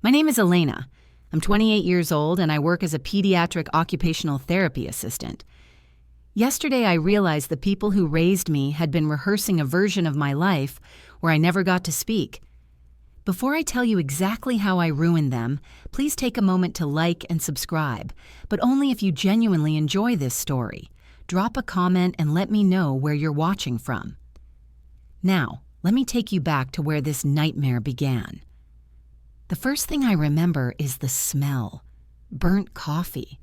My name is Elena. I'm 28 years old and I work as a pediatric occupational therapy assistant. Yesterday I realized the people who raised me had been rehearsing a version of my life where I never got to speak. Before I tell you exactly how I ruined them, please take a moment to like and subscribe, but only if you genuinely enjoy this story. Drop a comment and let me know where you're watching from. Now, let me take you back to where this nightmare began. The first thing I remember is the smell. Burnt coffee.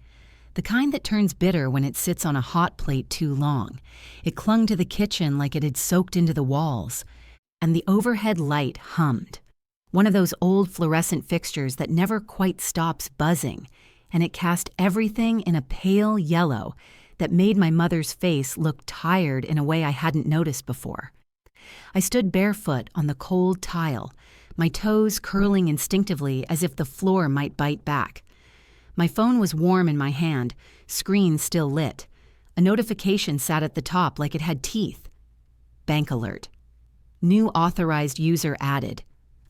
The kind that turns bitter when it sits on a hot plate too long. It clung to the kitchen like it had soaked into the walls. And the overhead light hummed. One of those old fluorescent fixtures that never quite stops buzzing, and it cast everything in a pale yellow that made my mother's face look tired in a way I hadn't noticed before. I stood barefoot on the cold tile, my toes curling instinctively as if the floor might bite back. My phone was warm in my hand, screen still lit. A notification sat at the top like it had teeth. Bank alert. New authorized user added.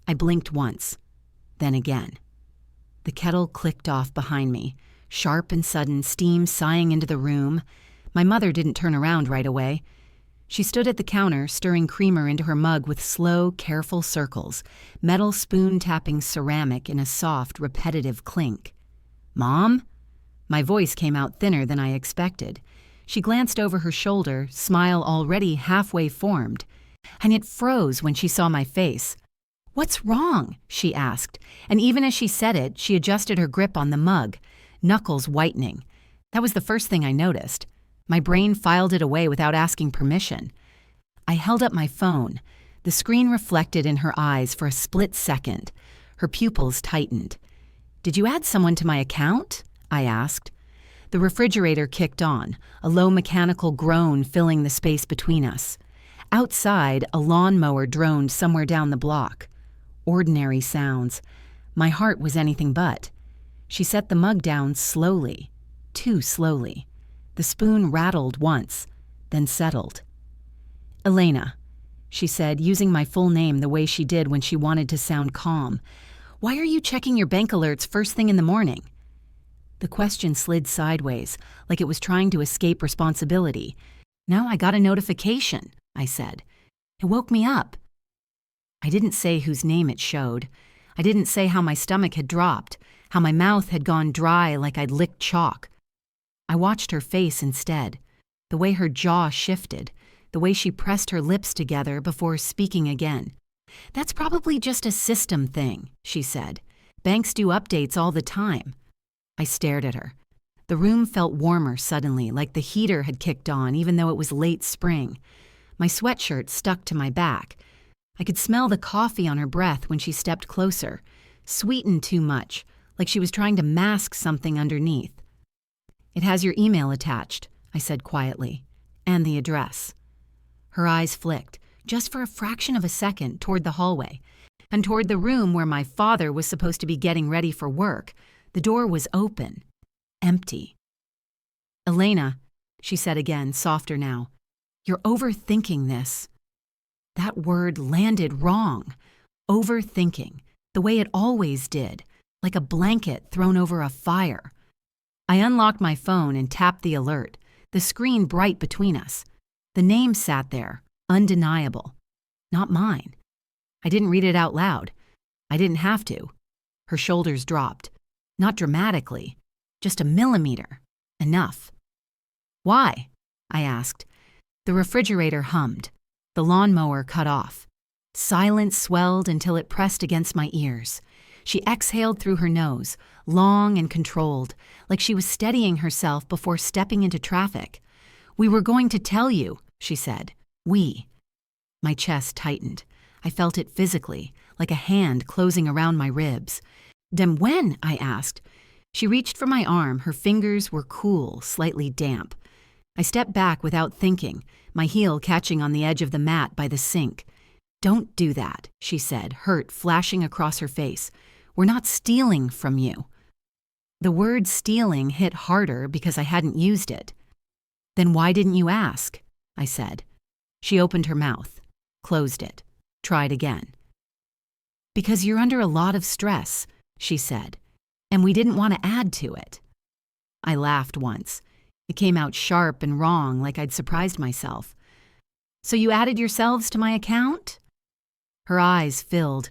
I blinked once, then again. The kettle clicked off behind me, sharp and sudden, steam sighing into the room. My mother didn't turn around right away. She stood at the counter, stirring creamer into her mug with slow, careful circles, metal spoon tapping ceramic in a soft, repetitive clink. "Mom?" My voice came out thinner than I expected. She glanced over her shoulder, smile already halfway formed, and it froze when she saw my face. "What's wrong?" she asked, and even as she said it, she adjusted her grip on the mug, knuckles whitening. That was the first thing I noticed. My brain filed it away without asking permission. I held up my phone. The screen reflected in her eyes for a split second. Her pupils tightened. "Did you add someone to my account?" I asked. The refrigerator kicked on, a low mechanical groan filling the space between us. Outside, a lawnmower droned somewhere down the block. Ordinary sounds. My heart was anything but. She set the mug down slowly, too slowly. The spoon rattled once, then settled. "Elena," she said, using my full name the way she did when she wanted to sound calm. "Why are you checking your bank alerts first thing in the morning?" The question slid sideways, like it was trying to escape responsibility. "No, I got a notification," I said. "It woke me up." I didn't say whose name it showed. I didn't say how my stomach had dropped, how my mouth had gone dry like I'd licked chalk. I watched her face instead, the way her jaw shifted, the way she pressed her lips together before speaking again. "That's probably just a system thing," she said. "Banks do updates all the time." I stared at her. The room felt warmer suddenly, like the heater had kicked on even though it was late spring. My sweatshirt stuck to my back. I could smell the coffee on her breath when she stepped closer, sweetened too much, like she was trying to mask something underneath. "It has your email attached," I said quietly, "and the address." Her eyes flicked, just for a fraction of a second, toward the hallway, and toward the room where my father was supposed to be getting ready for work. The door was open, empty. "Elena," she said again, softer now, "you're overthinking this." That word landed wrong. Overthinking, the way it always did, like a blanket thrown over a fire. I unlocked my phone and tapped the alert, the screen bright between us. The name sat there, undeniable. Not mine. I didn't read it out loud. I didn't have to. Her shoulders dropped. Not dramatically, just a millimeter. Enough. "Why?" I asked. The refrigerator hummed. The lawnmower cut off. Silence swelled until it pressed against my ears. She exhaled through her nose, long and controlled, like she was steadying herself before stepping into traffic. "We were going to tell you," she said. "We." My chest tightened. I felt it physically, like a hand closing around my ribs. "Then when?" I asked. She reached for my arm. Her fingers were cool, slightly damp. I stepped back without thinking, my heel catching on the edge of the mat by the sink. "Don't do that," she said, hurt flashing across her face. "We're not stealing from you." The word stealing hit harder because I hadn't used it. "Then why didn't you ask?" I said. She opened her mouth, closed it, tried again. "Because you're under a lot of stress," she said, and we didn't want to add to it. I laughed once. It came out sharp and wrong, like I'd surprised myself. So you added yourselves to my account? Her eyes filled,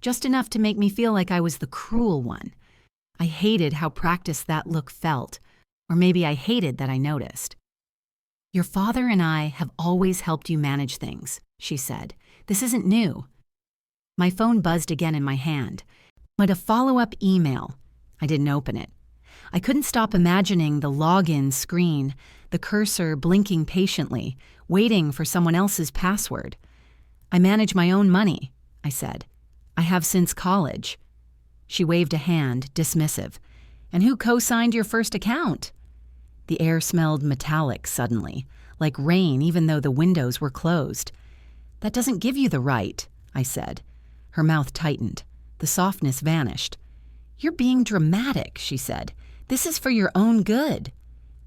just enough to make me feel like I was the cruel one. I hated how practiced that look felt, or maybe I hated that I noticed. Your father and I have always helped you manage things, she said. This isn't new. My phone buzzed again in my hand, but a follow-up email. I didn't open it. I couldn't stop imagining the login screen, the cursor blinking patiently, waiting for someone else's password. I manage my own money, I said. I have since college. She waved a hand, dismissive. And who co-signed your first account? The air smelled metallic suddenly, like rain even though the windows were closed. That doesn't give you the right, I said. Her mouth tightened. The softness vanished. You're being dramatic, she said. This is for your own good.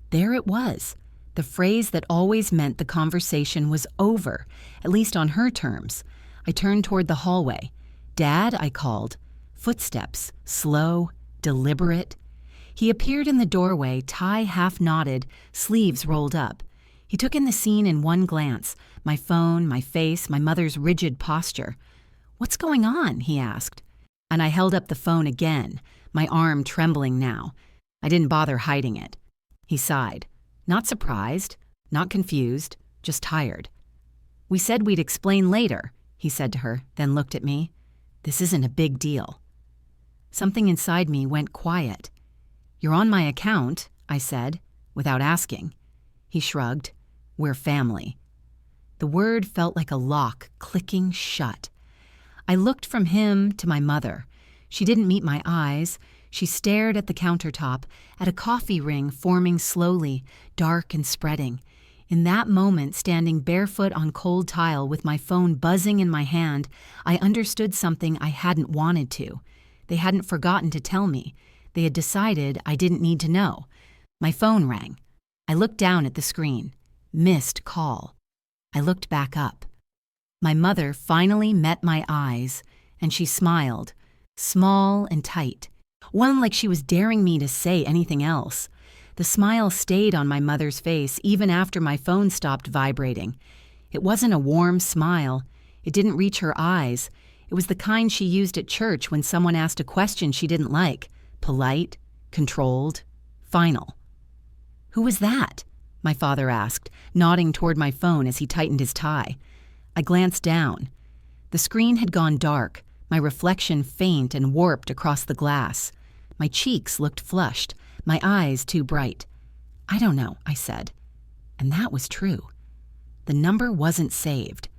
There it was, the phrase that always meant the conversation was over, at least on her terms. I turned toward the hallway. Dad, I called. Footsteps, slow, deliberate. He appeared in the doorway, tie half knotted, sleeves rolled up. He took in the scene in one glance, my phone, my face, my mother's rigid posture. What's going on? He asked. And I held up the phone again, my arm trembling now. I didn't bother hiding it. He sighed. Not surprised, not confused, just tired. We said we'd explain later, he said to her, then looked at me. This isn't a big deal. Something inside me went quiet. You're on my account, I said, without asking. He shrugged. We're family. The word felt like a lock clicking shut. I looked from him to my mother. She didn't meet my eyes. She stared at the countertop, at a coffee ring forming slowly, dark and spreading. In that moment, standing barefoot on cold tile with my phone buzzing in my hand, I understood something I hadn't wanted to. They hadn't forgotten to tell me. They had decided I didn't need to know. My phone rang. I looked down at the screen. Missed call. I looked back up. My mother finally met my eyes, and she smiled, small and tight. One like she was daring me to say anything else. The smile stayed on my mother's face even after my phone stopped vibrating. It wasn't a warm smile. It didn't reach her eyes. It was the kind she used at church when someone asked a question she didn't like. Polite, controlled, final. Who was that? My father asked, nodding toward my phone as he tightened his tie. I glanced down. The screen had gone dark, my reflection faint and warped across the glass. My cheeks looked flushed, my eyes too bright. I don't know, I said. And that was true. The number wasn't saved.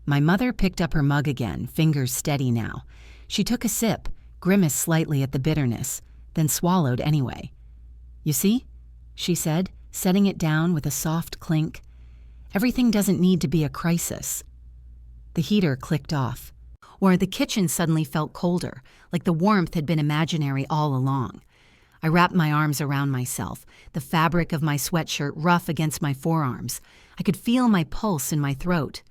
My mother picked up her mug again, fingers steady now. She took a sip, grimaced slightly at the bitterness, then swallowed anyway. You see? She said, setting it down with a soft clink. Everything doesn't need to be a crisis. The heater clicked off. Or the kitchen suddenly felt colder, like the warmth had been imaginary all along. I wrapped my arms around myself, the fabric of my sweatshirt rough against my forearms. I could feel my pulse in my throat.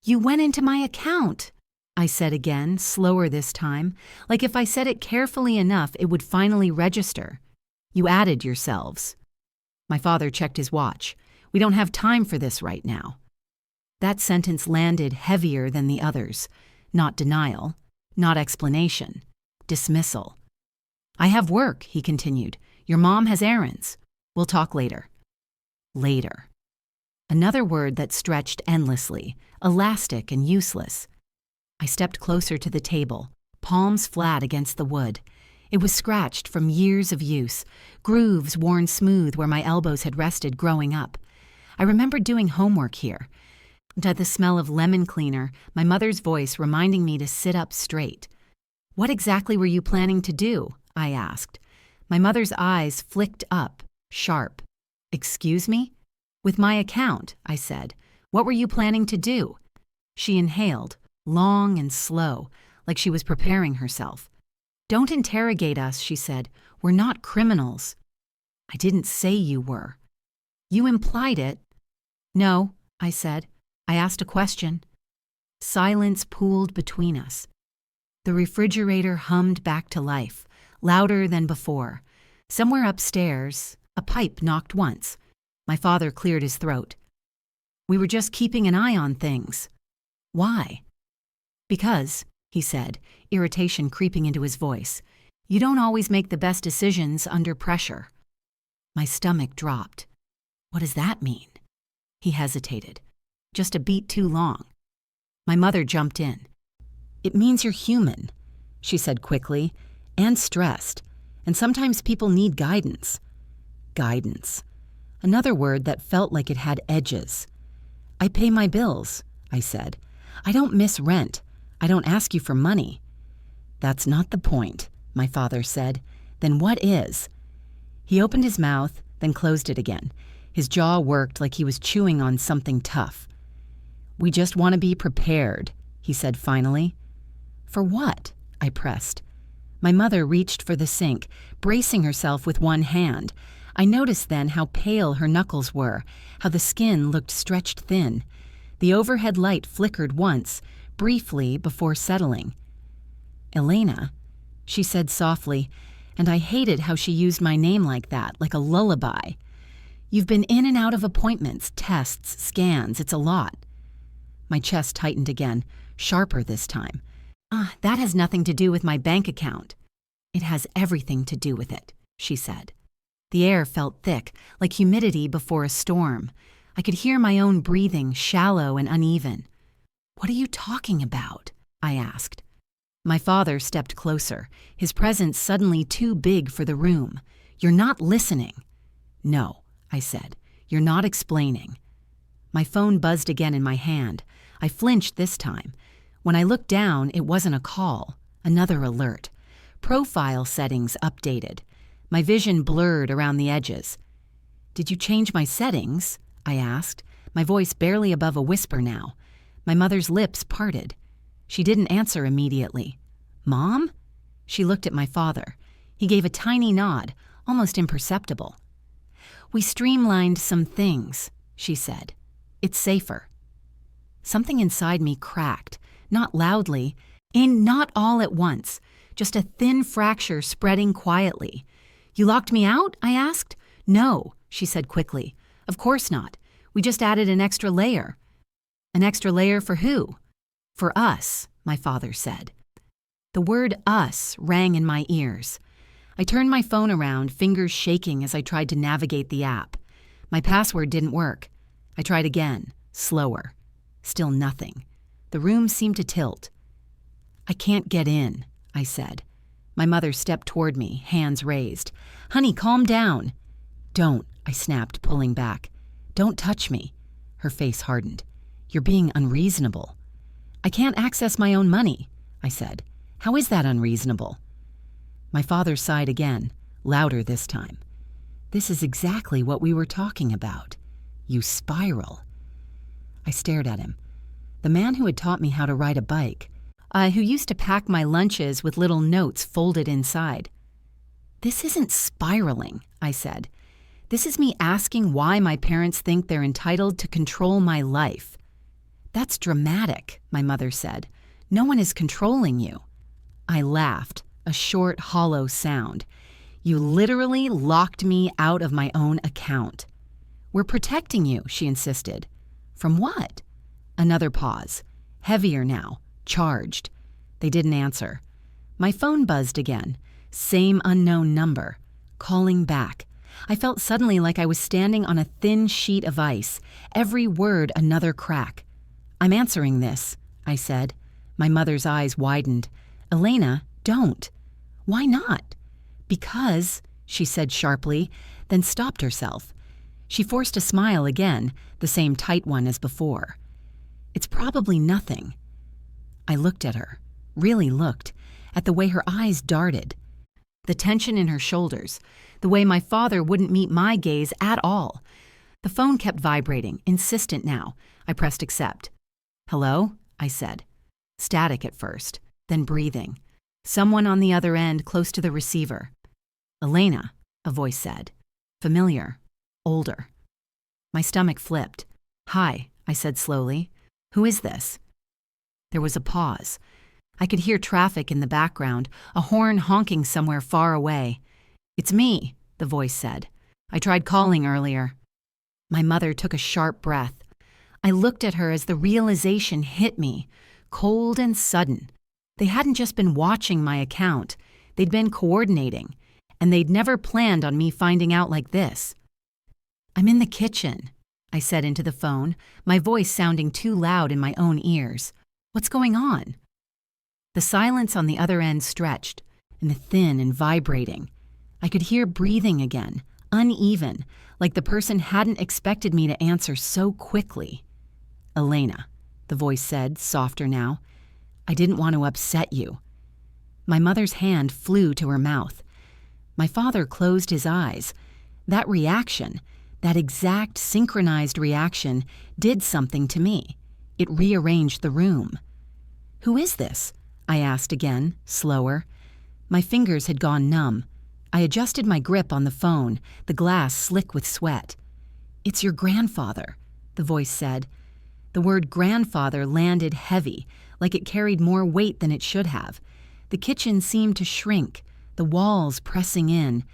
You went into my account, I said again, slower this time, like if I said it carefully enough it would finally register. You added yourselves. My father checked his watch. We don't have time for this right now. That sentence landed heavier than the others. Not denial, not explanation, dismissal. I have work, he continued. Your mom has errands. We'll talk later. Later. Another word that stretched endlessly, elastic and useless. I stepped closer to the table, palms flat against the wood. It was scratched from years of use, grooves worn smooth where my elbows had rested growing up. I remembered doing homework here. And the smell of lemon cleaner, my mother's voice reminding me to sit up straight. What exactly were you planning to do? I asked. My mother's eyes flicked up, sharp. Excuse me? With my account, I said. What were you planning to do? She inhaled, long and slow, like she was preparing herself. Don't interrogate us, she said. We're not criminals. I didn't say you were. You implied it. No, I said. I asked a question. Silence pooled between us. The refrigerator hummed back to life, louder than before. Somewhere upstairs, a pipe knocked once. My father cleared his throat. We were just keeping an eye on things. Why? Because, he said, irritation creeping into his voice, you don't always make the best decisions under pressure. My stomach dropped. What does that mean? He hesitated. Just a beat too long. My mother jumped in. It means you're human, she said quickly, and stressed, and sometimes people need guidance. Guidance. Another word that felt like it had edges. I pay my bills, I said. I don't miss rent. I don't ask you for money. That's not the point, my father said. Then what is? He opened his mouth, then closed it again. His jaw worked like he was chewing on something tough. We just want to be prepared, he said finally. For what? I pressed. My mother reached for the sink, bracing herself with one hand. I noticed then how pale her knuckles were, how the skin looked stretched thin. The overhead light flickered once, briefly before settling. Elena, she said softly, and I hated how she used my name like that, like a lullaby. You've been in and out of appointments, tests, scans, it's a lot. My chest tightened again, sharper this time. That has nothing to do with my bank account. It has everything to do with it, she said. The air felt thick, like humidity before a storm. I could hear my own breathing, shallow and uneven. What are you talking about? I asked. My father stepped closer, his presence suddenly too big for the room. You're not listening. No, I said. You're not explaining. My phone buzzed again in my hand. I flinched this time. When I looked down, it wasn't a call. Another alert. Profile settings updated. My vision blurred around the edges. Did you change my settings? I asked, my voice barely above a whisper now. My mother's lips parted. She didn't answer immediately. Mom? She looked at my father. He gave a tiny nod, almost imperceptible. We streamlined some things, she said. It's safer. Something inside me cracked, not loudly, and not all at once, just a thin fracture spreading quietly. You locked me out? I asked. No, she said quickly. Of course not. We just added an extra layer. An extra layer for who? For us, my father said. The word us rang in my ears. I turned my phone around, fingers shaking as I tried to navigate the app. My password didn't work. I tried again, slower. Still nothing. The room seemed to tilt. I can't get in, I said. My mother stepped toward me, hands raised. Honey, calm down. Don't, I snapped, pulling back. Don't touch me. Her face hardened. You're being unreasonable. I can't access my own money, I said. How is that unreasonable? My father sighed again, louder this time. This is exactly what we were talking about. You spiral. I stared at him. The man who had taught me how to ride a bike, who used to pack my lunches with little notes folded inside. This isn't spiraling, I said. This is me asking why my parents think they're entitled to control my life. That's dramatic, my mother said. No one is controlling you. I laughed, a short, hollow sound. You literally locked me out of my own account. We're protecting you, she insisted. From what? Another pause. Heavier now, charged. They didn't answer. My phone buzzed again. Same unknown number. Calling back. I felt suddenly like I was standing on a thin sheet of ice, every word another crack. I'm answering this, I said. My mother's eyes widened. Elena, don't. Why not? Because, she said sharply, then stopped herself. She forced a smile again, the same tight one as before. It's probably nothing. I looked at her, really looked, at the way her eyes darted. The tension in her shoulders, the way my father wouldn't meet my gaze at all. The phone kept vibrating, insistent now. I pressed accept. Hello? I said. Static at first, then breathing. Someone on the other end, close to the receiver. Elena, a voice said. Familiar. Older. My stomach flipped. Hi, I said slowly. Who is this? There was a pause. I could hear traffic in the background, a horn honking somewhere far away. "It's me," the voice said. "I tried calling earlier." My mother took a sharp breath. I looked at her as the realization hit me, cold and sudden. They hadn't just been watching my account, they'd been coordinating, and they'd never planned on me finding out like this. "I'm in the kitchen," I said into the phone, my voice sounding too loud in my own ears. "What's going on?" The silence on the other end stretched, and thin and vibrating. I could hear breathing again, uneven, like the person hadn't expected me to answer so quickly. "Elena," the voice said, softer now. "I didn't want to upset you." My mother's hand flew to her mouth. My father closed his eyes. That reaction, that exact synchronized reaction, did something to me. It rearranged the room. "Who is this?" I asked again, slower. My fingers had gone numb. I adjusted my grip on the phone, the glass slick with sweat. "It's your grandfather," the voice said. The word grandfather landed heavy, like it carried more weight than it should have. The kitchen seemed to shrink, the walls pressing in.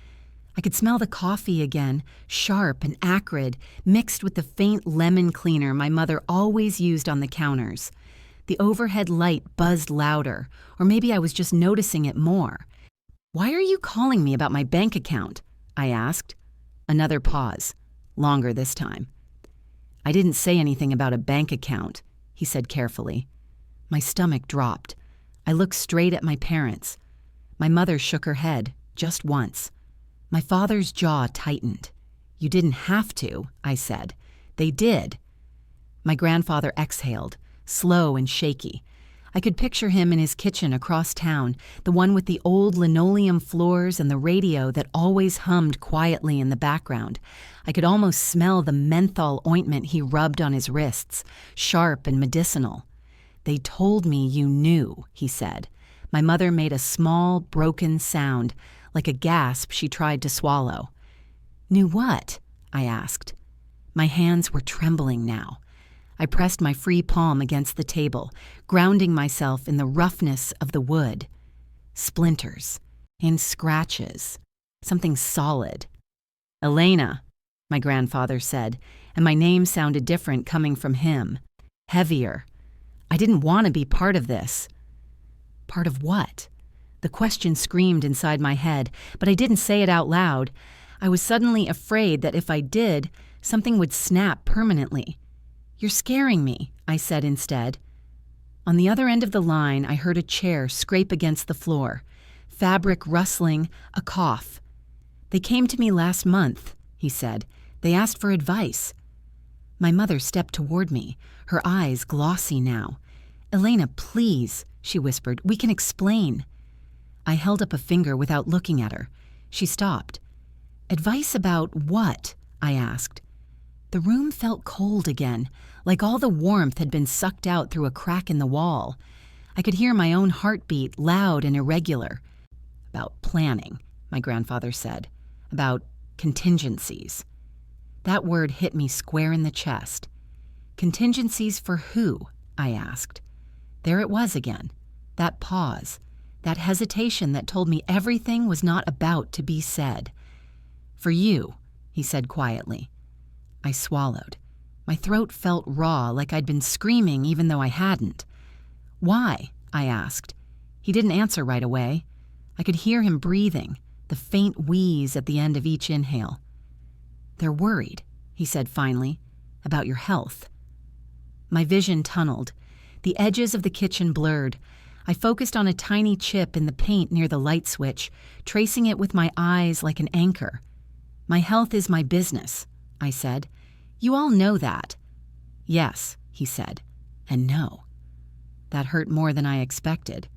I could smell the coffee again, sharp and acrid, mixed with the faint lemon cleaner my mother always used on the counters. The overhead light buzzed louder, or maybe I was just noticing it more. "Why are you calling me about my bank account?" I asked. Another pause, longer this time. "I didn't say anything about a bank account," he said carefully. My stomach dropped. I looked straight at my parents. My mother shook her head, just once. My father's jaw tightened. "You didn't have to," I said. "They did." My grandfather exhaled, slow and shaky. I could picture him in his kitchen across town, the one with the old linoleum floors and the radio that always hummed quietly in the background. I could almost smell the menthol ointment he rubbed on his wrists, sharp and medicinal. "They told me you knew," he said. My mother made a small, broken sound, like a gasp she tried to swallow. "Knew what?" I asked. My hands were trembling now. I pressed my free palm against the table, grounding myself in the roughness of the wood. Splinters and scratches. Something solid. "Elena," my grandfather said, and my name sounded different coming from him. Heavier. I didn't want to be part of this. Part of what? The question screamed inside my head, but I didn't say it out loud. I was suddenly afraid that if I did, something would snap permanently. "You're scaring me," I said instead. On the other end of the line, I heard a chair scrape against the floor. Fabric rustling, a cough. "They came to me last month," he said. "They asked for advice." My mother stepped toward me, her eyes glossy now. "Elena, please," she whispered. "We can explain." I held up a finger without looking at her. She stopped. "Advice about what?" I asked. The room felt cold again, like all the warmth had been sucked out through a crack in the wall. I could hear my own heartbeat, loud and irregular. "About planning," my grandfather said. "About contingencies." That word hit me square in the chest. Contingencies for who? I asked. There it was again. That pause. That hesitation that told me everything was not about to be said. "For you," he said quietly. I swallowed. My throat felt raw, like I'd been screaming even though I hadn't. "Why?" I asked. He didn't answer right away. I could hear him breathing, the faint wheeze at the end of each inhale. "They're worried," he said finally, "about your health." My vision tunneled. The edges of the kitchen blurred. I focused on a tiny chip in the paint near the light switch, tracing it with my eyes like an anchor. "My health is my business," I said. "You all know that." "Yes," he said, and no. That hurt more than I expected.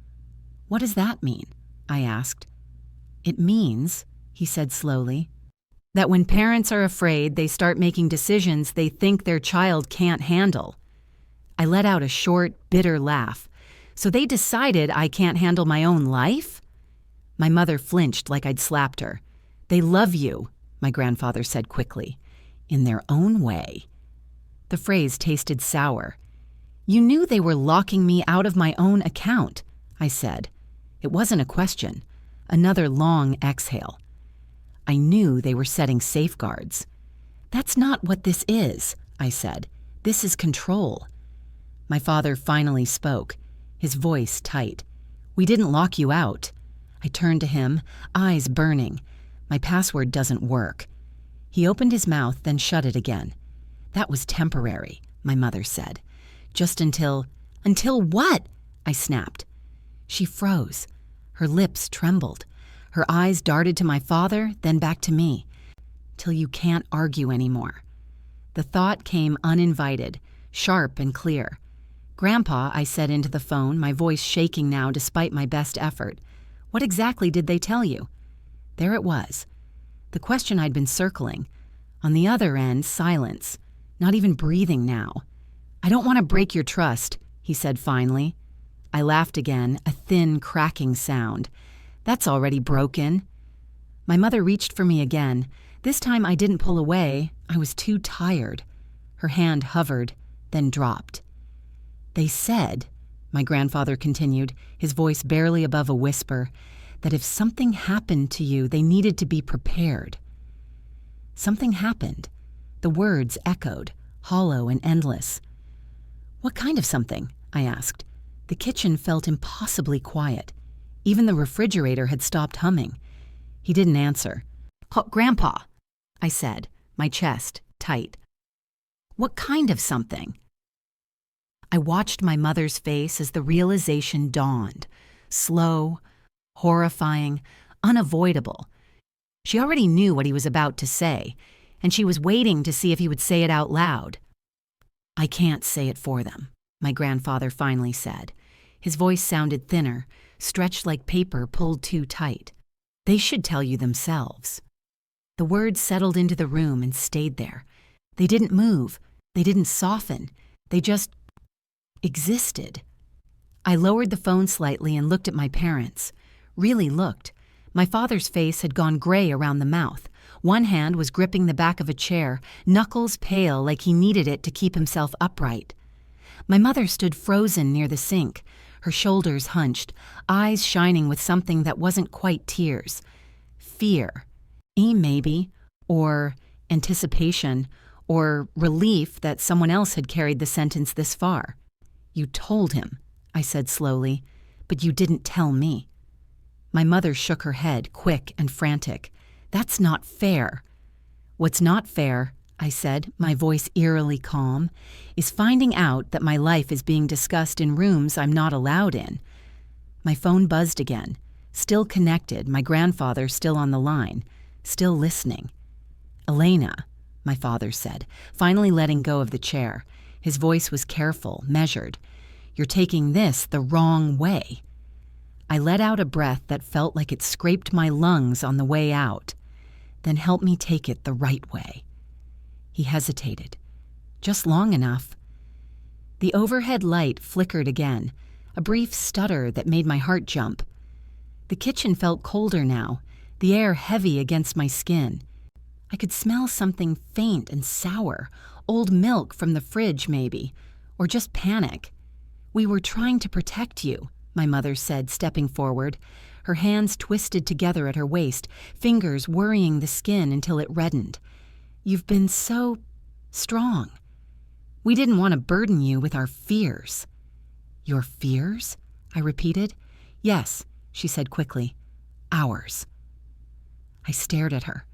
"What does that mean?" I asked. "It means," he said slowly, "that when parents are afraid, they start making decisions they think their child can't handle." I let out a short, bitter laugh. "So they decided I can't handle my own life?" My mother flinched like I'd slapped her. "They love you," my grandfather said quickly. "In their own way." The phrase tasted sour. "You knew they were locking me out of my own account," I said. It wasn't a question. Another long exhale. I knew they were setting safeguards. That's not what this is, I said. This is control. My father finally spoke, his voice tight. We didn't lock you out. I turned to him, eyes burning. My password doesn't work. He opened his mouth, then shut it again. That was temporary, my mother said. Just until... Until what? I snapped. She froze. Her lips trembled. Her eyes darted to my father, then back to me. Till you can't argue anymore. The thought came uninvited, sharp and clear. Grandpa, I said into the phone, my voice shaking now despite my best effort. What exactly did they tell you? There it was. The question I'd been circling. On the other end, silence. Not even breathing now. I don't want to break your trust, he said finally. I laughed again, a thin, cracking sound. That's already broken. My mother reached for me again. This time I didn't pull away. I was too tired. Her hand hovered, then dropped. They said, my grandfather continued, his voice barely above a whisper, that if something happened to you, they needed to be prepared. Something happened. The words echoed, hollow and endless. What kind of something? I asked. The kitchen felt impossibly quiet. Even the refrigerator had stopped humming. He didn't answer. Grandpa, I said, my chest tight. What kind of something? I watched my mother's face as the realization dawned. Slow, horrifying, unavoidable. She already knew what he was about to say, and she was waiting to see if he would say it out loud. I can't say it for them, my grandfather finally said. His voice sounded thinner, stretched like paper pulled too tight. They should tell you themselves. The words settled into the room and stayed there. They didn't move. They didn't soften. They just existed. I lowered the phone slightly and looked at my parents. Really looked. My father's face had gone gray around the mouth. One hand was gripping the back of a chair, knuckles pale like he needed it to keep himself upright. My mother stood frozen near the sink, her shoulders hunched, eyes shining with something that wasn't quite tears. Fear. Maybe. Or anticipation. Or relief that someone else had carried the sentence this far. You told him, I said slowly, but you didn't tell me. My mother shook her head, quick and frantic. That's not fair. What's not fair, I said, my voice eerily calm, is finding out that my life is being discussed in rooms I'm not allowed in. My phone buzzed again, still connected, my grandfather still on the line, still listening. Elena, my father said, finally letting go of the chair. His voice was careful, measured. You're taking this the wrong way. I let out a breath that felt like it scraped my lungs on the way out. Then help me take it the right way. He hesitated. Just long enough. The overhead light flickered again, a brief stutter that made my heart jump. The kitchen felt colder now, the air heavy against my skin. I could smell something faint and sour, old milk from the fridge maybe, or just panic. We were trying to protect you, my mother said, stepping forward, her hands twisted together at her waist, fingers worrying the skin until it reddened. You've been so strong. We didn't want to burden you with our fears. Your fears? I repeated. Yes, she said quickly. Ours. I stared at her.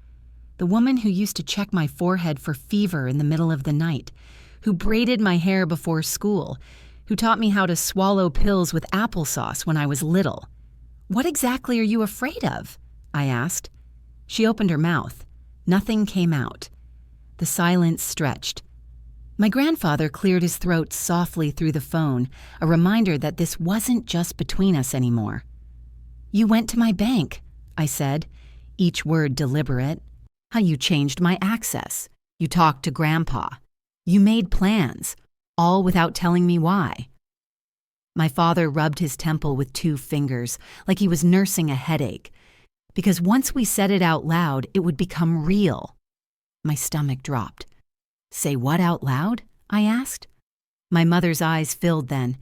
The woman who used to check my forehead for fever in the middle of the night, who braided my hair before school, who taught me how to swallow pills with applesauce when I was little. What exactly are you afraid of? I asked. She opened her mouth. Nothing came out. The silence stretched. My grandfather cleared his throat softly through the phone, a reminder that this wasn't just between us anymore. You went to my bank, I said, each word deliberate. How you changed my access. You talked to Grandpa. You made plans, all without telling me why. My father rubbed his temple with 2 fingers, like he was nursing a headache. Because once we said it out loud, it would become real. My stomach dropped. Say what out loud? I asked. My mother's eyes filled then.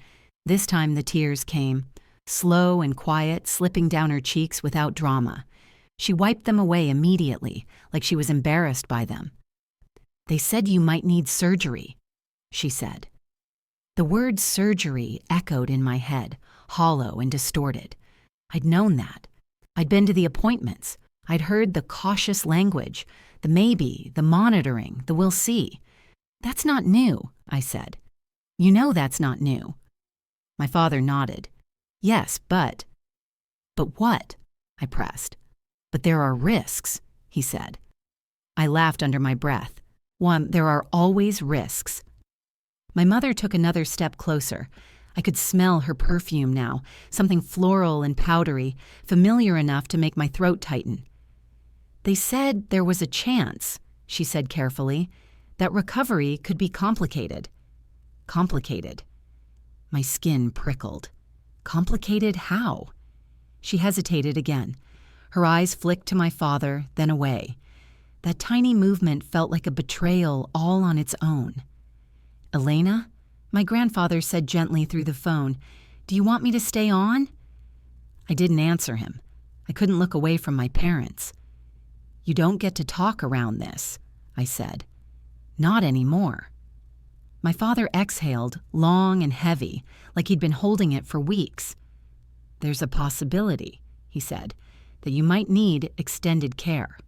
This time the tears came. slow and quiet, slipping down her cheeks without drama. She wiped them away immediately, like she was embarrassed by them. "They said you might need surgery," she said. The word surgery echoed in my head, hollow and distorted. I'd known that. I'd been to the appointments. I'd heard the cautious language, the maybe, the monitoring, the we'll see. "That's not new," I said. "You know that's not new." My father nodded. "Yes, but..." "But what?" I pressed. "But there are risks," he said. I laughed under my breath. There are always risks." My mother took another step closer. I could smell her perfume now, something floral and powdery, familiar enough to make my throat tighten. "They said there was a chance," she said carefully, "that recovery could be complicated." Complicated. My skin prickled. Complicated how? She hesitated again. Her eyes flicked to my father, then away. That tiny movement felt like a betrayal all on its own. "Elena?" My grandfather said gently through the phone. "Do you want me to stay on?" I didn't answer him. I couldn't look away from my parents. "You don't get to talk around this," I said. "Not anymore." My father exhaled, long and heavy, like he'd been holding it for weeks. "There's a possibility," he said, "that you might need extended care."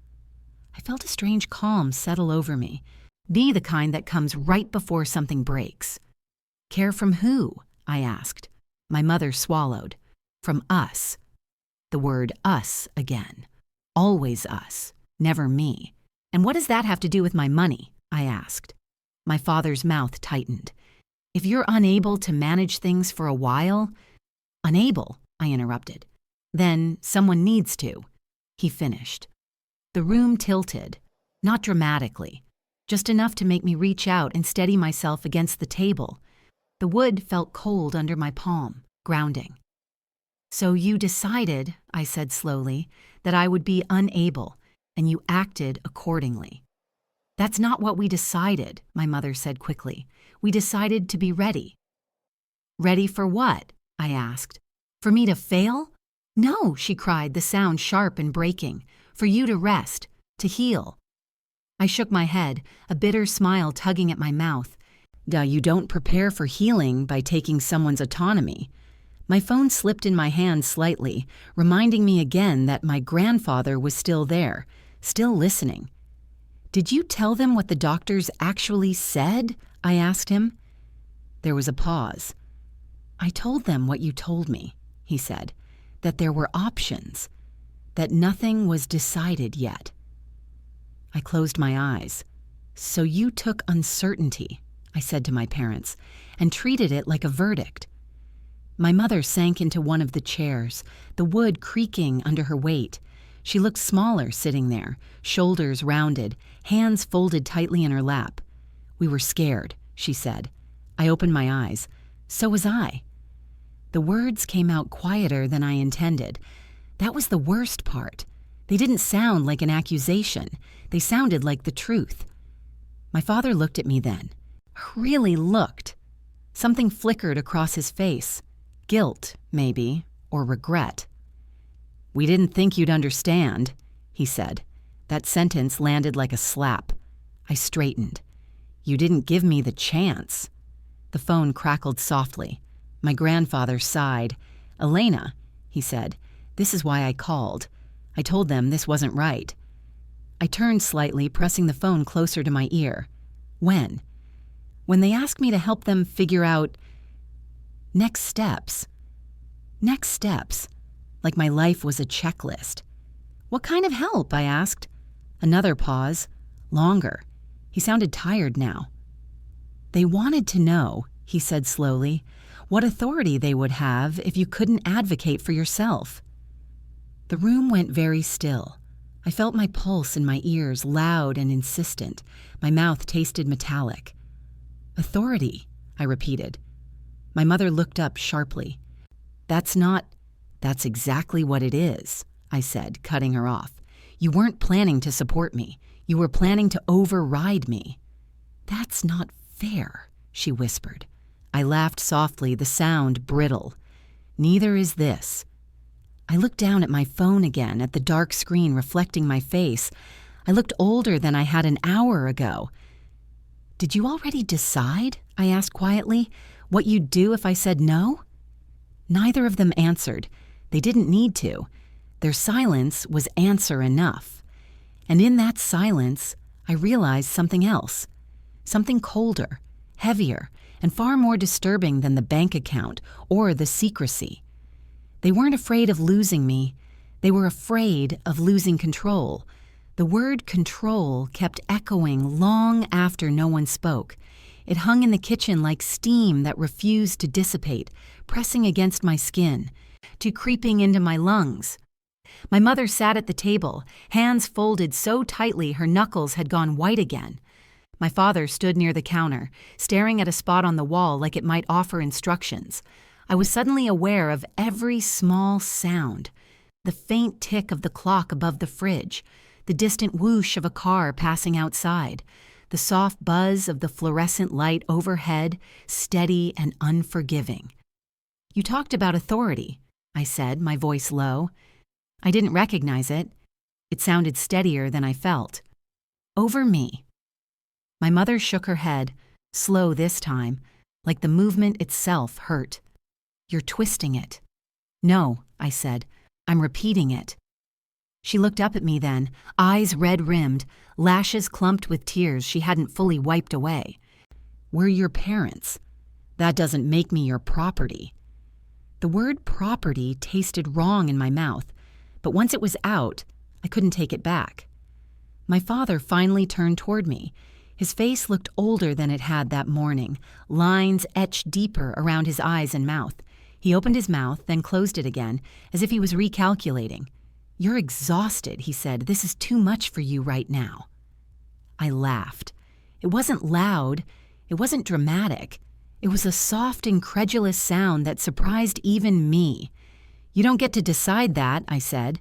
I felt a strange calm settle over me, the kind that comes right before something breaks. "Care from who?" I asked. My mother swallowed. "From us." The word us again. Always us, never me. "And what does that have to do with my money?" I asked. My father's mouth tightened. "If you're unable to manage things for a while..." "Unable," I interrupted. "Then someone needs to," he finished. The room tilted, not dramatically, just enough to make me reach out and steady myself against the table. The wood felt cold under my palm, grounding. "So you decided," I said slowly, "that I would be unable, and you acted accordingly." "That's not what we decided," my mother said quickly. "We decided to be ready." "Ready for what?" I asked. "For me to fail?" "No," she cried, the sound sharp and breaking. "For you to rest, to heal." I shook my head, a bitter smile tugging at my mouth. You don't prepare for healing by taking someone's autonomy." My phone slipped in my hand slightly, reminding me again that my grandfather was still there, still listening. "Did you tell them what the doctors actually said?" I asked him. There was a pause. "I told them what you told me," he said, "that there were options, that nothing was decided yet." I closed my eyes. "So you took uncertainty," I said to my parents, "and treated it like a verdict." My mother sank into one of the chairs, the wood creaking under her weight. She looked smaller sitting there, shoulders rounded, hands folded tightly in her lap. "We were scared," she said. I opened my eyes. So was I. The words came out quieter than I intended. That was the worst part. They didn't sound like an accusation. They sounded like the truth. My father looked at me then. Really looked. Something flickered across his face. Guilt, maybe, or regret. "We didn't think you'd understand," he said. That sentence landed like a slap. I straightened. "You didn't give me the chance." The phone crackled softly. My grandfather sighed. "Elena," he said, "this is why I called. I told them this wasn't right." I turned slightly, pressing the phone closer to my ear. "When?" "When they asked me to help them figure out next steps." Next steps. Like my life was a checklist. "What kind of help?" I asked. Another pause. Longer. He sounded tired now. "They wanted to know," he said slowly, "what authority they would have if you couldn't advocate for yourself." The room went very still. I felt my pulse in my ears, loud and insistent. My mouth tasted metallic. "Authority," I repeated. My mother looked up sharply. "That's exactly what it is," I said, cutting her off. "You weren't planning to support me. You were planning to override me." "That's not fair," she whispered. I laughed softly, the sound brittle. Neither is this. I looked down at my phone again, at the dark screen reflecting my face. I looked older than I had an hour ago. Did you already decide, I asked quietly, what you'd do if I said no? Neither of them answered. They didn't need to. Their silence was answer enough. And in that silence, I realized something else. Something colder, heavier, and far more disturbing than the bank account or the secrecy. They weren't afraid of losing me. They were afraid of losing control. The word control kept echoing long after no one spoke. It hung in the kitchen like steam that refused to dissipate, pressing against my skin, to creeping into my lungs. My mother sat at the table, hands folded so tightly her knuckles had gone white again. My father stood near the counter, staring at a spot on the wall like it might offer instructions. I was suddenly aware of every small sound. The faint tick of the clock above the fridge, the distant whoosh of a car passing outside, the soft buzz of the fluorescent light overhead, steady and unforgiving. You talked about authority, I said, my voice low. I didn't recognize it. It sounded steadier than I felt. Over me. My mother shook her head, slow this time, like the movement itself hurt. You're twisting it. No, I said. I'm repeating it. She looked up at me then, eyes red-rimmed, lashes clumped with tears she hadn't fully wiped away. We're your parents. That doesn't make me your property. The word property tasted wrong in my mouth, but once it was out, I couldn't take it back. My father finally turned toward me. His face looked older than it had that morning, lines etched deeper around his eyes and mouth. He opened his mouth, then closed it again, as if he was recalculating. You're exhausted, he said. This is too much for you right now. I laughed. It wasn't loud. It wasn't dramatic. It was a soft, incredulous sound that surprised even me. You don't get to decide that, I said.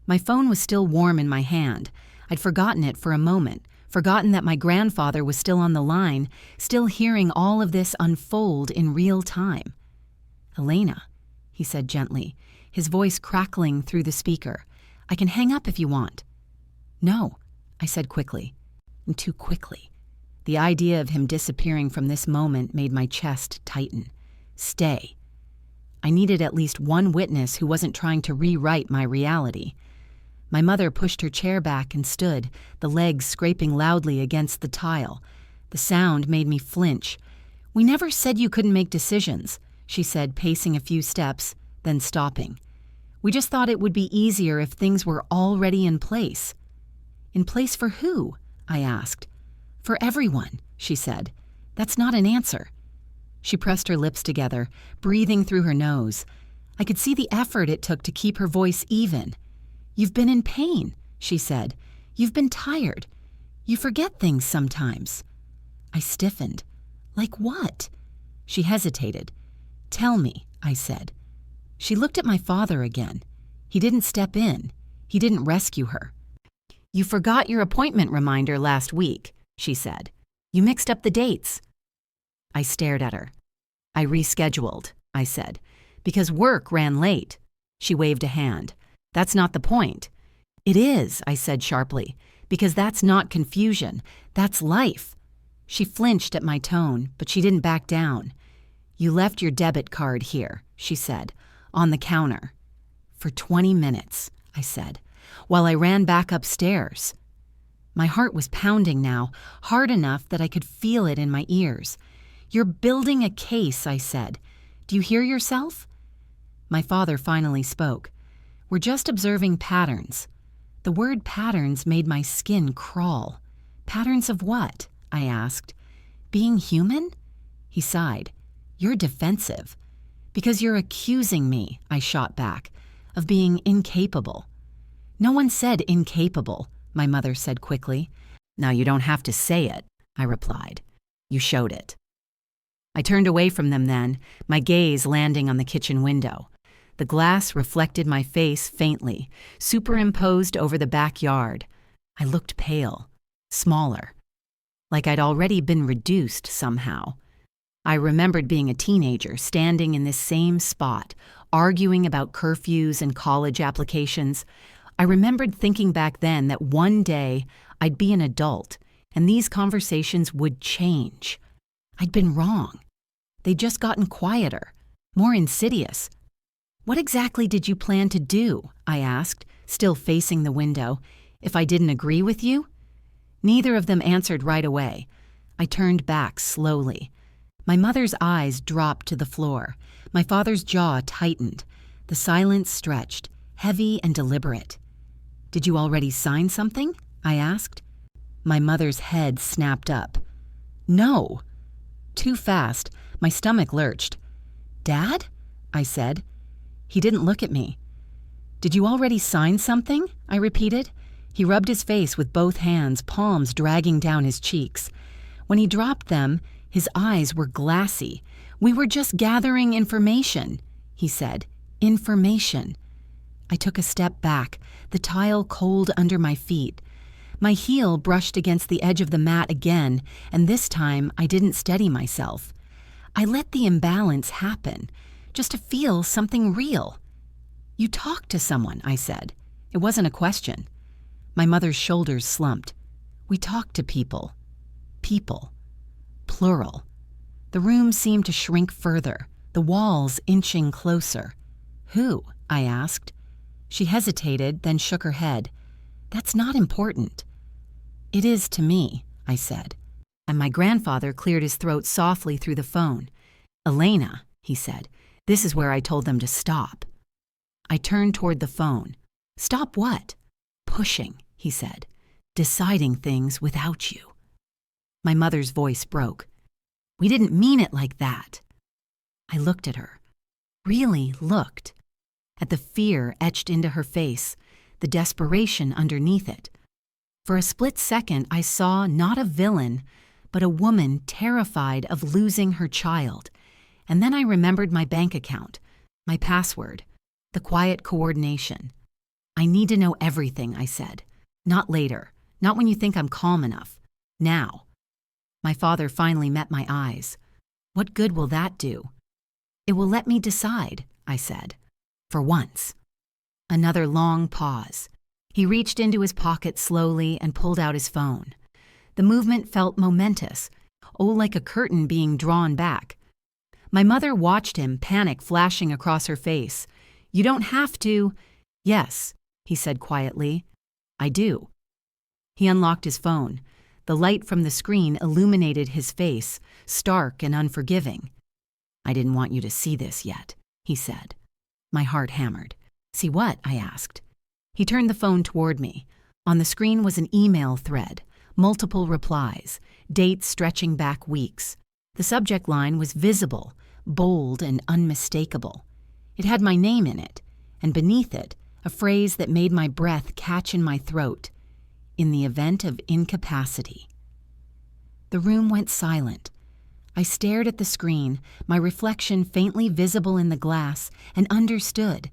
My phone was still warm in my hand. I'd forgotten it for a moment, forgotten that my grandfather was still on the line, still hearing all of this unfold in real time. Elena, he said gently, his voice crackling through the speaker. I can hang up if you want. No, I said quickly, and too quickly. The idea of him disappearing from this moment made my chest tighten. Stay. I needed at least one witness who wasn't trying to rewrite my reality. My mother pushed her chair back and stood, the legs scraping loudly against the tile. The sound made me flinch. We never said you couldn't make decisions, she said, pacing a few steps, then stopping. We just thought it would be easier if things were already in place. In place for who? I asked. For everyone, she said. That's not an answer. She pressed her lips together, breathing through her nose. I could see the effort it took to keep her voice even. You've been in pain, she said. You've been tired. You forget things sometimes. I stiffened. Like what? She hesitated. Tell me, I said. She looked at my father again. He didn't step in. He didn't rescue her. You forgot your appointment reminder last week, she said. You mixed up the dates. I stared at her. I rescheduled, I said, because work ran late. She waved a hand. That's not the point. It is, I said sharply, because that's not confusion. That's life. She flinched at my tone, but she didn't back down. You left your debit card here, she said, on the counter. For 20 minutes, I said, while I ran back upstairs. My heart was pounding now, hard enough that I could feel it in my ears. You're building a case, I said. Do you hear yourself? My father finally spoke. We're just observing patterns. The word patterns made my skin crawl. Patterns of what? I asked. Being human? He sighed. You're defensive. Because you're accusing me, I shot back, of being incapable. No one said incapable, my mother said quickly. Now you don't have to say it, I replied. You showed it. I turned away from them then, my gaze landing on the kitchen window. The glass reflected my face faintly, superimposed over the backyard. I looked pale, smaller, like I'd already been reduced somehow. I remembered being a teenager, standing in this same spot, arguing about curfews and college applications. I remembered thinking back then that one day I'd be an adult, and these conversations would change. I'd been wrong. They'd just gotten quieter, more insidious. "What exactly did you plan to do?" I asked, still facing the window. "If I didn't agree with you?" Neither of them answered right away. I turned back slowly. My mother's eyes dropped to the floor. My father's jaw tightened. The silence stretched, heavy and deliberate. "Did you already sign something?" I asked. My mother's head snapped up. "No." Too fast, my stomach lurched. "Dad?" I said. He didn't look at me. "Did you already sign something?" I repeated. He rubbed his face with both hands, palms dragging down his cheeks. When he dropped them, his eyes were glassy. "We were just gathering information," he said. "Information." I took a step back, the tile cold under my feet. My heel brushed against the edge of the mat again, and this time I didn't steady myself. I let the imbalance happen, just to feel something real. "You talked to someone," I said. It wasn't a question. My mother's shoulders slumped. "We talked to people." People. Plural. The room seemed to shrink further, the walls inching closer. "Who?" I asked. She hesitated, then shook her head. "That's not important." "It is to me," I said. And my grandfather cleared his throat softly through the phone. "Elena," he said, "this is where I told them to stop." I turned toward the phone. "Stop what?" "Pushing," he said. "Deciding things without you." My mother's voice broke. "We didn't mean it like that." I looked at her. Really looked. At the fear etched into her face, the desperation underneath it. For a split second, I saw not a villain, but a woman terrified of losing her child. And then I remembered my bank account, my password, the quiet coordination. "I need to know everything," I said. "Not later. Not when you think I'm calm enough. Now." My father finally met my eyes. "What good will that do?" "It will let me decide," I said. "For once." Another long pause. He reached into his pocket slowly and pulled out his phone. The movement felt momentous, like a curtain being drawn back. My mother watched him, panic flashing across her face. "You don't have to." "Yes," he said quietly. "I do." He unlocked his phone. The light from the screen illuminated his face, stark and unforgiving. "I didn't want you to see this yet," he said. My heart hammered. "See what?" I asked. He turned the phone toward me. On the screen was an email thread, multiple replies, dates stretching back weeks. The subject line was visible, bold and unmistakable. It had my name in it, and beneath it, a phrase that made my breath catch in my throat. "In the event of incapacity." The room went silent. I stared at the screen, my reflection faintly visible in the glass, and understood,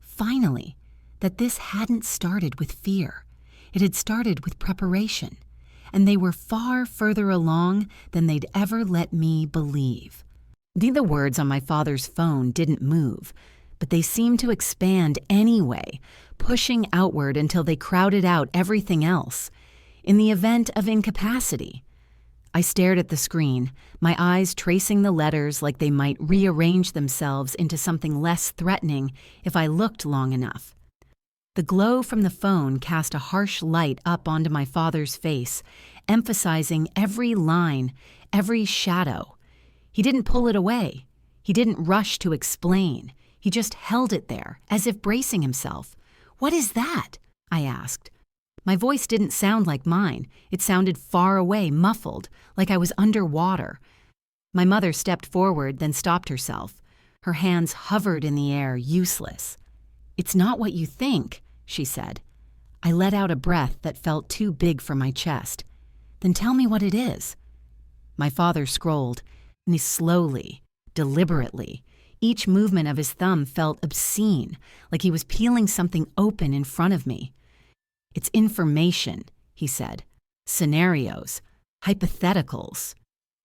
finally, that this hadn't started with fear. It had started with preparation, and they were far further along than they'd ever let me believe. The words on my father's phone didn't move, but they seemed to expand anyway, pushing outward until they crowded out everything else. In the event of incapacity. I stared at the screen, my eyes tracing the letters like they might rearrange themselves into something less threatening if I looked long enough. The glow from the phone cast a harsh light up onto my father's face, emphasizing every line, every shadow. He didn't pull it away. He didn't rush to explain. He just held it there, as if bracing himself. "What is that?" I asked. My voice didn't sound like mine. It sounded far away, muffled, like I was underwater. My mother stepped forward, then stopped herself. Her hands hovered in the air, useless. "It's not what you think," she said. I let out a breath that felt too big for my chest. "Then tell me what it is." My father scrolled, and slowly, deliberately. Each movement of his thumb felt obscene, like he was peeling something open in front of me. "It's information," he said. "Scenarios. Hypotheticals."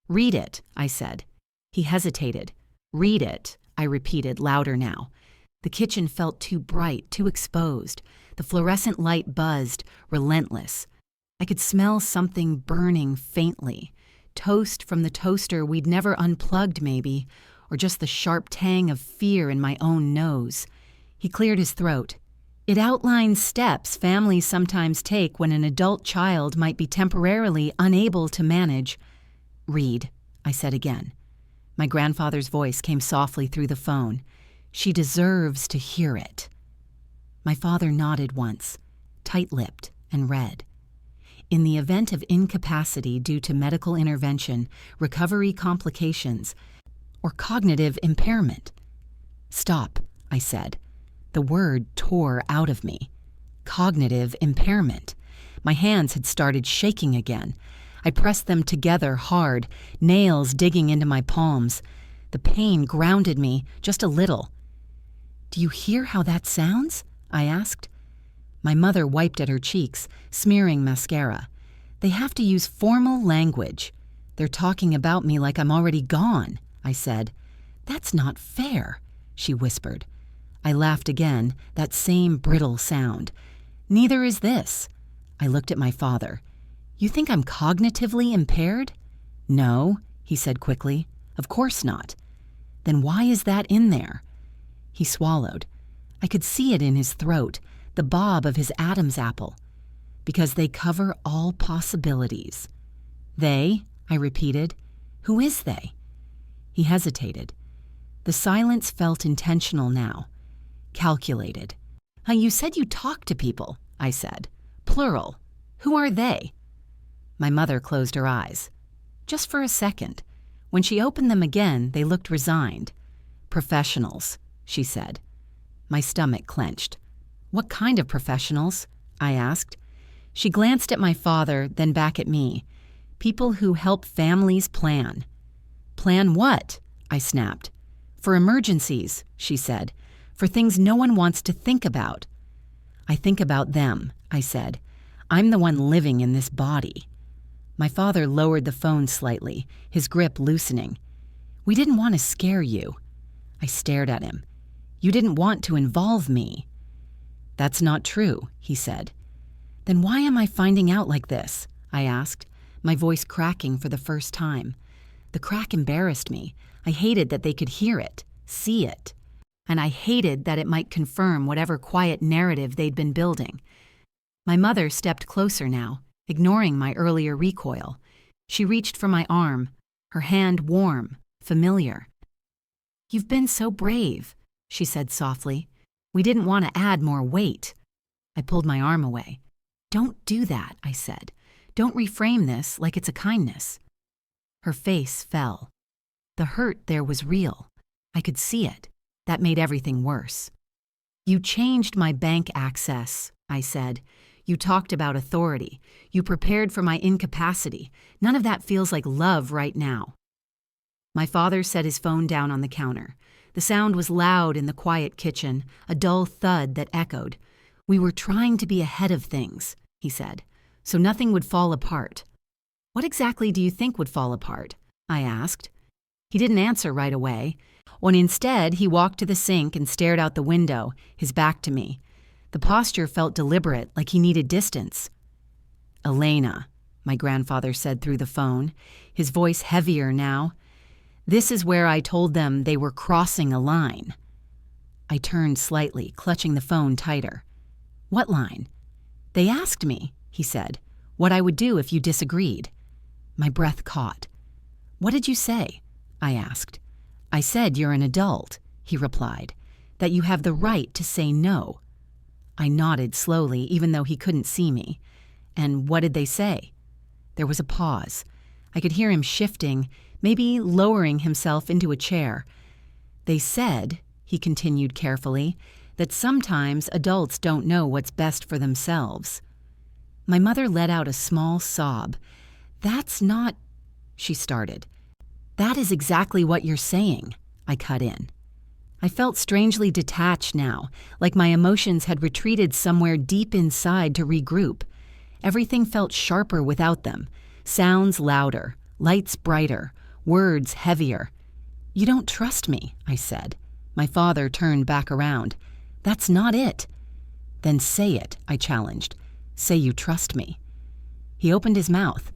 "Read it," I said. He hesitated. "Read it," I repeated, louder now. The kitchen felt too bright, too exposed. The fluorescent light buzzed, relentless. I could smell something burning faintly. Toast from the toaster we'd never unplugged, maybe, or just the sharp tang of fear in my own nose. He cleared his throat. "It outlines steps families sometimes take when an adult child might be temporarily unable to manage." "Read," I said again. My grandfather's voice came softly through the phone. "She deserves to hear it." My father nodded once, tight-lipped, and read. "In the event of incapacity due to medical intervention, recovery complications, or cognitive impairment." "Stop," I said. The word tore out of me. Cognitive impairment. My hands had started shaking again. I pressed them together hard, nails digging into my palms. The pain grounded me just a little. "Do you hear how that sounds?" I asked. My mother wiped at her cheeks, smearing mascara. "They have to use formal language. They're talking about me like I'm already gone," I said. "That's not fair," she whispered. I laughed again, that same brittle sound. "Neither is this." I looked at my father. "You think I'm cognitively impaired?" "No," he said quickly. "Of course not." "Then why is that in there?" He swallowed. I could see it in his throat, the bob of his Adam's apple. "Because they cover all possibilities." "They?" I repeated. "Who is they?" He hesitated. The silence felt intentional now. Calculated. "You said you talk to people," I said. "Plural. Who are they?" My mother closed her eyes. Just for a second. When she opened them again, they looked resigned. "Professionals," she said. My stomach clenched. "What kind of professionals?" I asked. She glanced at my father, then back at me. "People who help families plan." "Plan what?" I snapped. "For emergencies," she said. "For things no one wants to think about." "I think about them," I said. "I'm the one living in this body." My father lowered the phone slightly, his grip loosening. "We didn't want to scare you." I stared at him. "You didn't want to involve me." "That's not true," he said. "Then why am I finding out like this?" I asked, my voice cracking for the first time. The crack embarrassed me. I hated that they could hear it, see it. And I hated that it might confirm whatever quiet narrative they'd been building. My mother stepped closer now, ignoring my earlier recoil. She reached for my arm, her hand warm, familiar. "You've been so brave," she said softly. "We didn't want to add more weight." I pulled my arm away. "Don't do that," I said. "Don't reframe this like it's a kindness." Her face fell. The hurt there was real. I could see it. That made everything worse. "You changed my bank access," I said. "You talked about authority. You prepared for my incapacity. None of that feels like love right now." My father set his phone down on the counter. The sound was loud in the quiet kitchen, a dull thud that echoed. "We were trying to be ahead of things," he said, "so nothing would fall apart." "What exactly do you think would fall apart?" I asked. He didn't answer right away. When instead he walked to the sink and stared out the window, his back to me. The posture felt deliberate, like he needed distance. "Elena," my grandfather said through the phone, his voice heavier now. "This is where I told them they were crossing a line." I turned slightly, clutching the phone tighter. "What line?" "They asked me," he said, "what I would do if you disagreed." My breath caught. "What did you say?" I asked. "I said you're an adult," he replied, "that you have the right to say no." I nodded slowly, even though he couldn't see me. "And what did they say?" There was a pause. I could hear him shifting, maybe lowering himself into a chair. "They said," he continued carefully, "that sometimes adults don't know what's best for themselves." My mother let out a small sob. "That's not—" she started. "That is exactly what you're saying," I cut in. I felt strangely detached now, like my emotions had retreated somewhere deep inside to regroup. Everything felt sharper without them, sounds louder, lights brighter, words heavier. "You don't trust me," I said. My father turned back around. "That's not it." "Then say it," I challenged. "Say you trust me." He opened his mouth.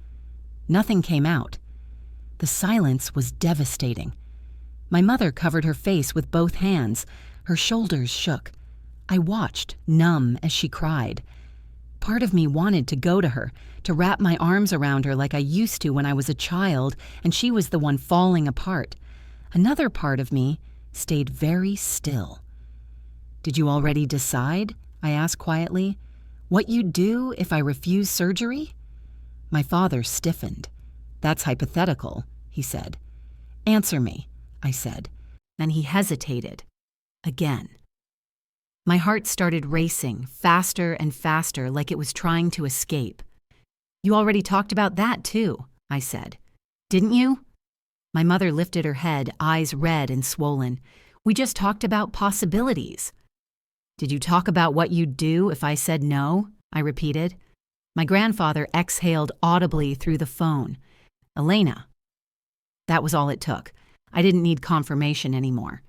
Nothing came out. The silence was devastating. My mother covered her face with both hands. Her shoulders shook. I watched, numb, as she cried. Part of me wanted to go to her, to wrap my arms around her like I used to when I was a child and she was the one falling apart. Another part of me stayed very still. "Did you already decide?" I asked quietly. "What you'd do if I refuse surgery?" My father stiffened. "That's hypothetical," he said. "Answer me," I said. Then he hesitated. Again. My heart started racing, faster and faster, like it was trying to escape. "You already talked about that, too," I said. "Didn't you?" My mother lifted her head, eyes red and swollen. "We just talked about possibilities." "Did you talk about what you'd do if I said no?" I repeated. My grandfather exhaled audibly through the phone. "Elena." That was all it took. I didn't need confirmation anymore.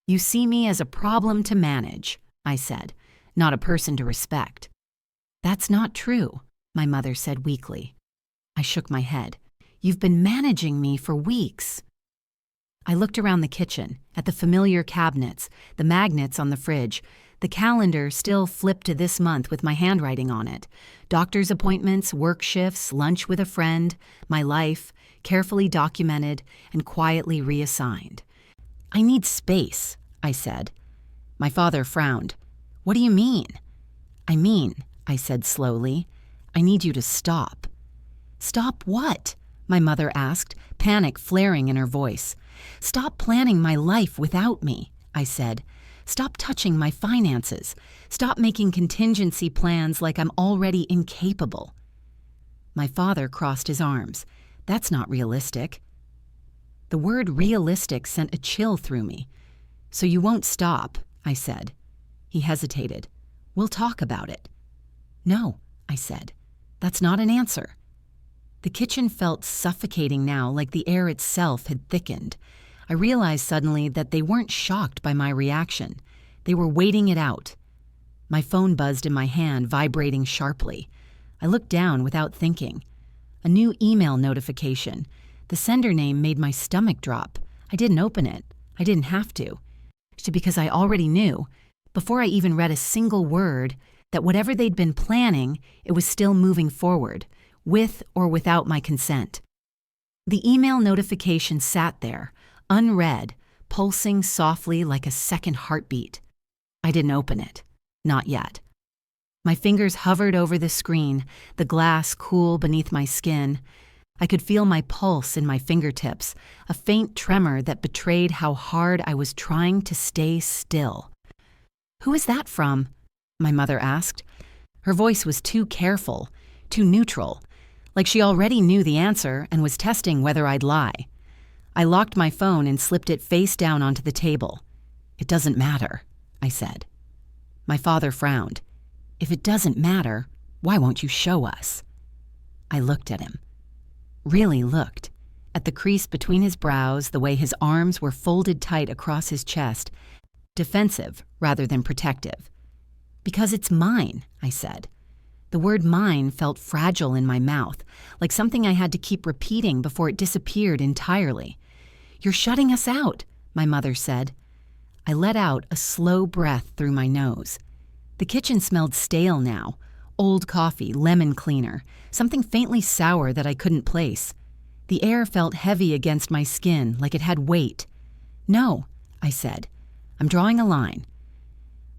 "You see me as a problem to manage," I said, "not a person to respect." "That's not true," my mother said weakly. I shook my head. "You've been managing me for weeks." I looked around the kitchen, at the familiar cabinets, the magnets on the fridge, the calendar still flipped to this month with my handwriting on it, doctor's appointments, work shifts, lunch with a friend, my life, carefully documented and quietly reassigned. "I need space," I said. My father frowned. "What do you mean?" "I mean," I said slowly, "I need you to stop." "Stop what?" my mother asked, panic flaring in her voice. "Stop planning my life without me," I said. "Stop touching my finances. Stop making contingency plans like I'm already incapable." My father crossed his arms. "That's not realistic." The word realistic sent a chill through me. "So you won't stop," I said. He hesitated. "We'll talk about it." "No," I said. "That's not an answer." The kitchen felt suffocating now, like the air itself had thickened. I realized suddenly that they weren't shocked by my reaction. They were waiting it out. My phone buzzed in my hand, vibrating sharply. I looked down without thinking. A new email notification. The sender name made my stomach drop. I didn't open it. I didn't have to. Because I already knew, before I even read a single word, that whatever they'd been planning, it was still moving forward, with or without my consent. The email notification sat there, unread, pulsing softly like a second heartbeat. I didn't open it. Not yet. My fingers hovered over the screen, the glass cool beneath my skin. I could feel my pulse in my fingertips, a faint tremor that betrayed how hard I was trying to stay still. "Who is that from?" my mother asked. Her voice was too careful, too neutral, like she already knew the answer and was testing whether I'd lie. I locked my phone and slipped it face down onto the table. "It doesn't matter," I said. My father frowned. "If it doesn't matter, why won't you show us?" I looked at him. Really looked. At the crease between his brows, the way his arms were folded tight across his chest, defensive rather than protective. "Because it's mine," I said. The word mine felt fragile in my mouth, like something I had to keep repeating before it disappeared entirely. "You're shutting us out," my mother said. I let out a slow breath through my nose. The kitchen smelled stale now. Old coffee, lemon cleaner, something faintly sour that I couldn't place. The air felt heavy against my skin, like it had weight. "No," I said. "I'm drawing a line."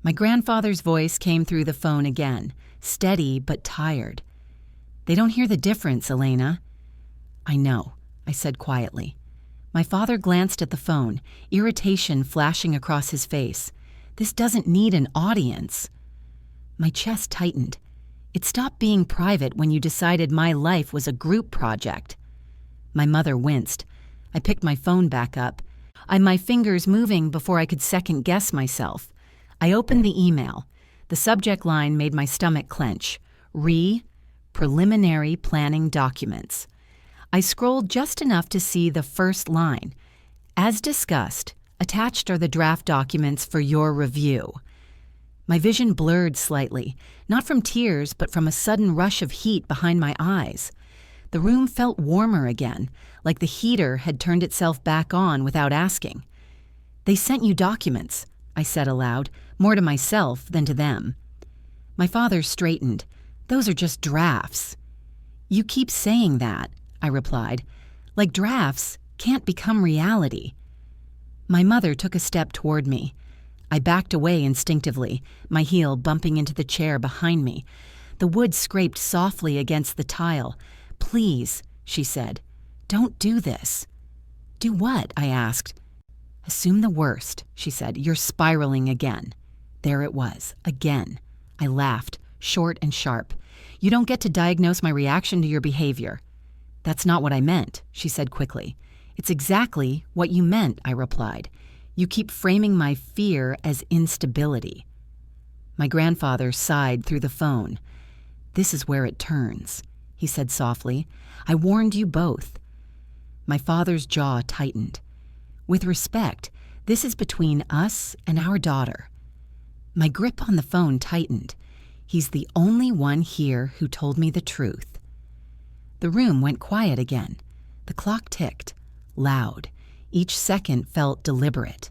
My grandfather's voice came through the phone again, steady but tired. "They don't hear the difference, Elena." "I know," I said quietly. My father glanced at the phone, irritation flashing across his face. "This doesn't need an audience." My chest tightened. It stopped being private when you decided my life was a group project. My mother winced. I picked my phone back up. My fingers moving before I could second-guess myself. I opened the email. The subject line made my stomach clench. Preliminary planning documents. I scrolled just enough to see the first line. As discussed, attached are the draft documents for your review. My vision blurred slightly, not from tears, but from a sudden rush of heat behind my eyes. The room felt warmer again, like the heater had turned itself back on without asking. They sent you documents, I said aloud, more to myself than to them. My father straightened. Those are just drafts. You keep saying that, I replied. Like drafts can't become reality. My mother took a step toward me. I backed away instinctively, my heel bumping into the chair behind me. The wood scraped softly against the tile. Please, she said, don't do this. Do what? I asked. Assume the worst, she said. You're spiraling again. There it was, again. I laughed, short and sharp. You don't get to diagnose my reaction to your behavior. That's not what I meant, she said quickly. It's exactly what you meant, I replied. You keep framing my fear as instability. My grandfather sighed through the phone. This is where it turns, he said softly. I warned you both. My father's jaw tightened. With respect, this is between us and our daughter. My grip on the phone tightened. He's the only one here who told me the truth. The room went quiet again. The clock ticked, loud. Each second felt deliberate.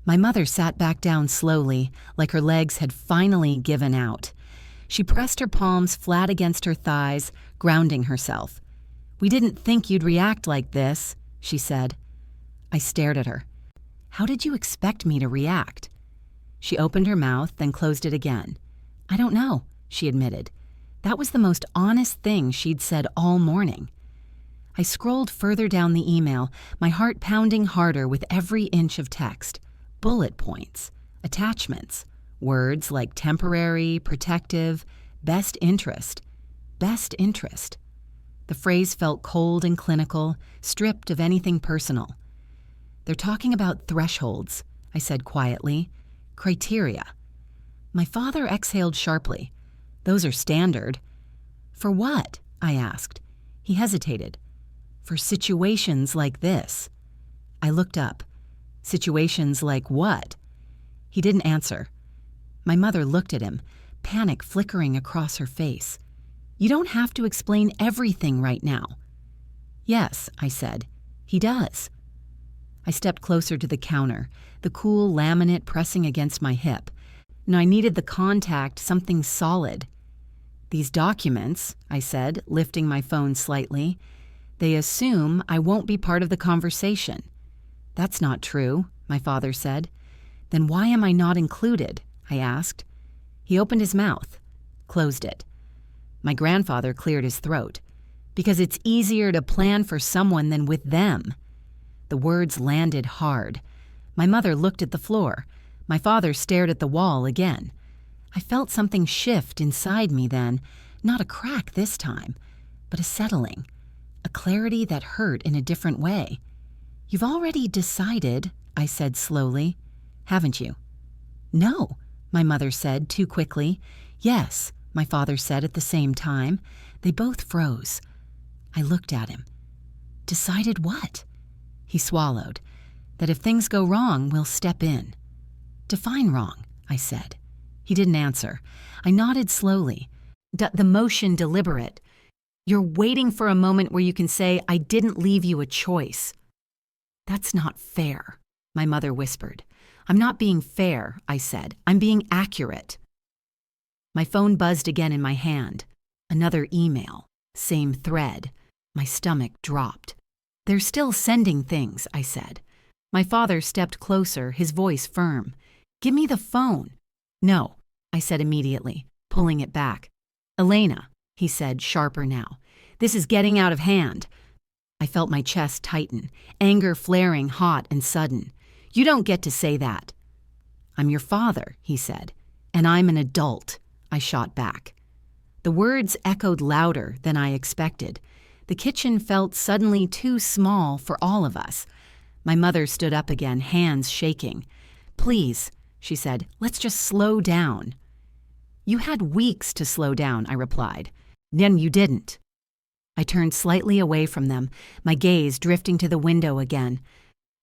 My mother sat back down slowly, like her legs had finally given out. She pressed her palms flat against her thighs, grounding herself. We didn't think you'd react like this, she said. I stared at her. How did you expect me to react? She opened her mouth, then closed it again. I don't know, she admitted. That was the most honest thing she'd said all morning. I scrolled further down the email, my heart pounding harder with every inch of text. Bullet points, attachments, words like temporary, protective, best interest. Best interest. The phrase felt cold and clinical, stripped of anything personal. They're talking about thresholds, I said quietly. Criteria. My father exhaled sharply. Those are standard. For what? I asked. He hesitated. For situations like this. I looked up. Situations like what? He didn't answer. My mother looked at him, panic flickering across her face. You don't have to explain everything right now. Yes, I said. He does. I stepped closer to the counter, the cool laminate pressing against my hip. And I needed the contact, something solid. These documents, I said, lifting my phone slightly, they assume I won't be part of the conversation. That's not true, my father said. Then why am I not included? I asked. He opened his mouth, closed it. My grandfather cleared his throat. Because it's easier to plan for someone than with them. The words landed hard. My mother looked at the floor. My father stared at the wall again. I felt something shift inside me then, not a crack this time, but a settling, a clarity that hurt in a different way. You've already decided, I said slowly, haven't you? No, my mother said too quickly. Yes, my father said at the same time. They both froze. I looked at him. Decided what? He swallowed. That if things go wrong, we'll step in. Define wrong, I said. He didn't answer. I nodded slowly. The motion deliberate. You're waiting for a moment where you can say, I didn't leave you a choice. That's not fair, my mother whispered. I'm not being fair, I said. I'm being accurate. My phone buzzed again in my hand. Another email. Same thread. My stomach dropped. They're still sending things, I said. My father stepped closer, his voice firm. Give me the phone. No, I said immediately, pulling it back. Elena, he said, sharper now. This is getting out of hand. I felt my chest tighten, anger flaring hot and sudden. You don't get to say that. I'm your father, he said, and I'm an adult, I shot back. The words echoed louder than I expected. The kitchen felt suddenly too small for all of us. My mother stood up again, hands shaking. Please, she said, let's just slow down. You had weeks to slow down, I replied. Then you didn't. I turned slightly away from them, my gaze drifting to the window again.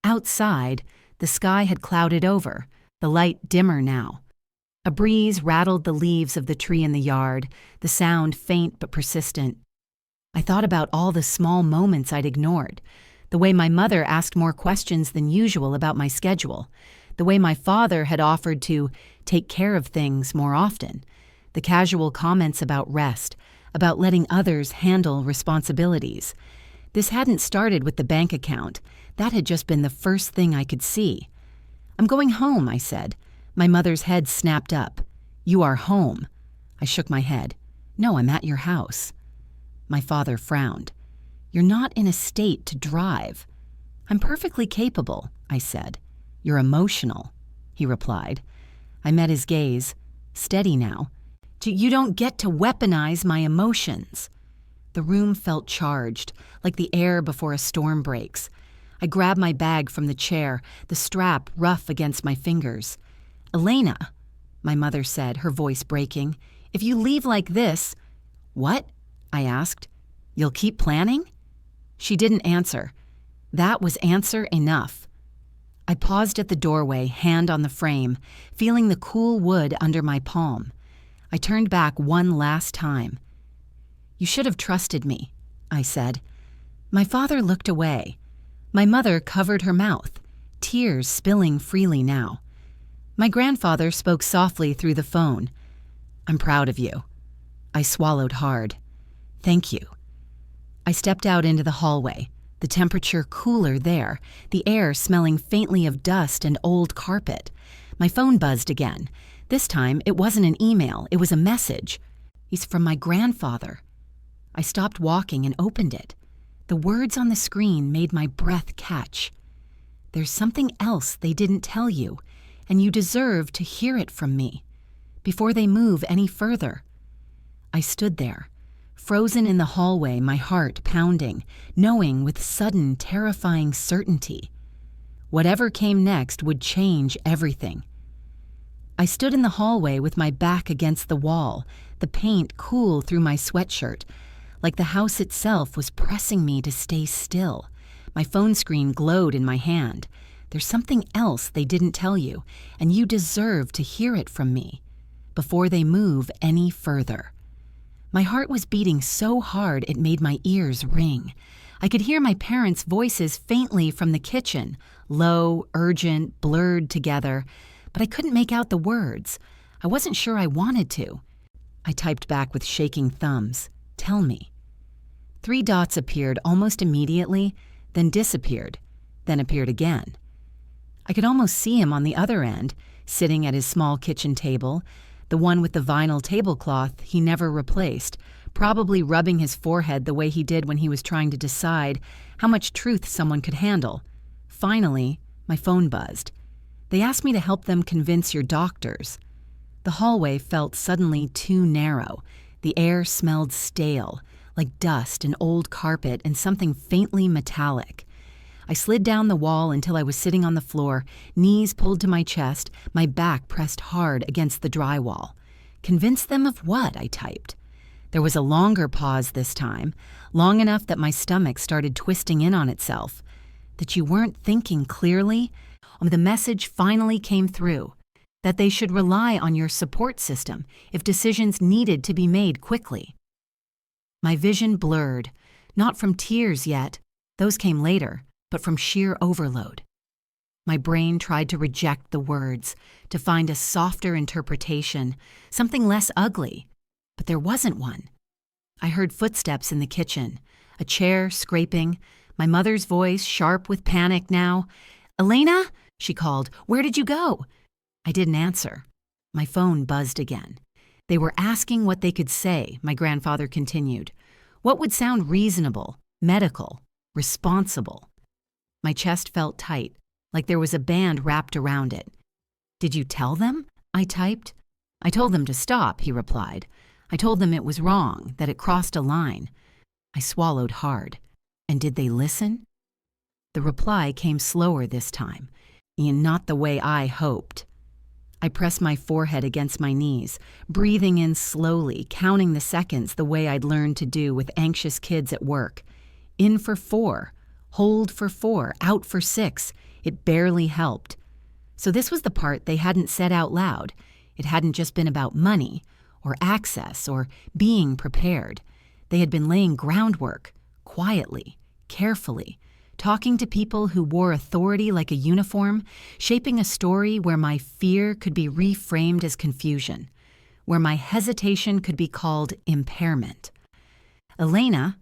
Outside, the sky had clouded over, the light dimmer now. A breeze rattled the leaves of the tree in the yard, the sound faint but persistent. I thought about all the small moments I'd ignored, the way my mother asked more questions than usual about my schedule, the way my father had offered to take care of things more often, the casual comments about rest, about letting others handle responsibilities. This hadn't started with the bank account. That had just been the first thing I could see. "I'm going home," I said. My mother's head snapped up. "You are home." I shook my head. "No, I'm at your house." My father frowned. "You're not in a state to drive." "I'm perfectly capable," I said. "You're emotional," he replied. I met his gaze. "Steady now. You don't get to weaponize my emotions." The room felt charged, like the air before a storm breaks. I grabbed my bag from the chair, the strap rough against my fingers. "Elena," my mother said, her voice breaking, "if you leave like this—" "What?" I asked. "You'll keep planning?" She didn't answer. That was answer enough. I paused at the doorway, hand on the frame, feeling the cool wood under my palm. I turned back one last time. "You should have trusted me," I said. My father looked away. My mother covered her mouth, tears spilling freely now. My grandfather spoke softly through the phone. "I'm proud of you." I swallowed hard. "Thank you." I stepped out into the hallway, the temperature cooler there, the air smelling faintly of dust and old carpet. My phone buzzed again. This time, it wasn't an email, it was a message. "He's from my grandfather." I stopped walking and opened it. The words on the screen made my breath catch. "There's something else they didn't tell you, and you deserve to hear it from me, before they move any further." I stood there, frozen in the hallway, my heart pounding, knowing with sudden, terrifying certainty. Whatever came next would change everything. I stood in the hallway with my back against the wall, the paint cool through my sweatshirt, like the house itself was pressing me to stay still. My phone screen glowed in my hand. "There's something else they didn't tell you, and you deserve to hear it from me, before they move any further." My heart was beating so hard it made my ears ring. I could hear my parents' voices faintly from the kitchen, low, urgent, blurred together, but I couldn't make out the words. I wasn't sure I wanted to. I typed back with shaking thumbs. "Tell me." 3 dots appeared almost immediately, then disappeared, then appeared again. I could almost see him on the other end, sitting at his small kitchen table, the one with the vinyl tablecloth he never replaced, probably rubbing his forehead the way he did when he was trying to decide how much truth someone could handle. Finally, my phone buzzed. "They asked me to help them convince your doctors." The hallway felt suddenly too narrow. The air smelled stale, like dust and old carpet and something faintly metallic. I slid down the wall until I was sitting on the floor, knees pulled to my chest, my back pressed hard against the drywall. "Convince them of what?" I typed. There was a longer pause this time, long enough that my stomach started twisting in on itself. "That you weren't thinking clearly?" The message finally came through. That they should rely on your support system if decisions needed to be made quickly. My vision blurred, not from tears yet, those came later, but from sheer overload. My brain tried to reject the words, to find a softer interpretation, something less ugly, but there wasn't one. I heard footsteps in the kitchen, a chair scraping, my mother's voice sharp with panic now. "Elena?" she called. "Where did you go?" I didn't answer. My phone buzzed again. "They were asking what they could say," my grandfather continued. "What would sound reasonable, medical, responsible?" My chest felt tight, like there was a band wrapped around it. "Did you tell them?" I typed. "I told them to stop," he replied. "I told them it was wrong, that it crossed a line." I swallowed hard. "And did they listen?" The reply came slower this time, and not the way I hoped. I pressed my forehead against my knees, breathing in slowly, counting the seconds the way I'd learned to do with anxious kids at work. In for 4, Hold for 4, out for 6. It barely helped. So this was the part they hadn't said out loud. It hadn't just been about money, or access, or being prepared. They had been laying groundwork, quietly, carefully, talking to people who wore authority like a uniform, shaping a story where my fear could be reframed as confusion, where my hesitation could be called impairment. Elena,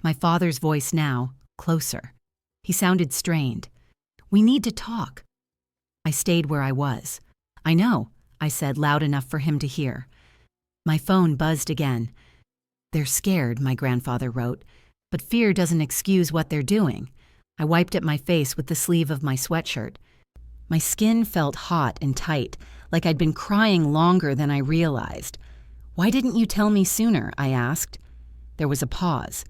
my father's voice now, closer. He sounded strained. We need to talk. I stayed where I was. I know, I said loud enough for him to hear. My phone buzzed again. They're scared, my grandfather wrote, but fear doesn't excuse what they're doing. I wiped at my face with the sleeve of my sweatshirt. My skin felt hot and tight, like I'd been crying longer than I realized. Why didn't you tell me sooner? I asked. There was a pause.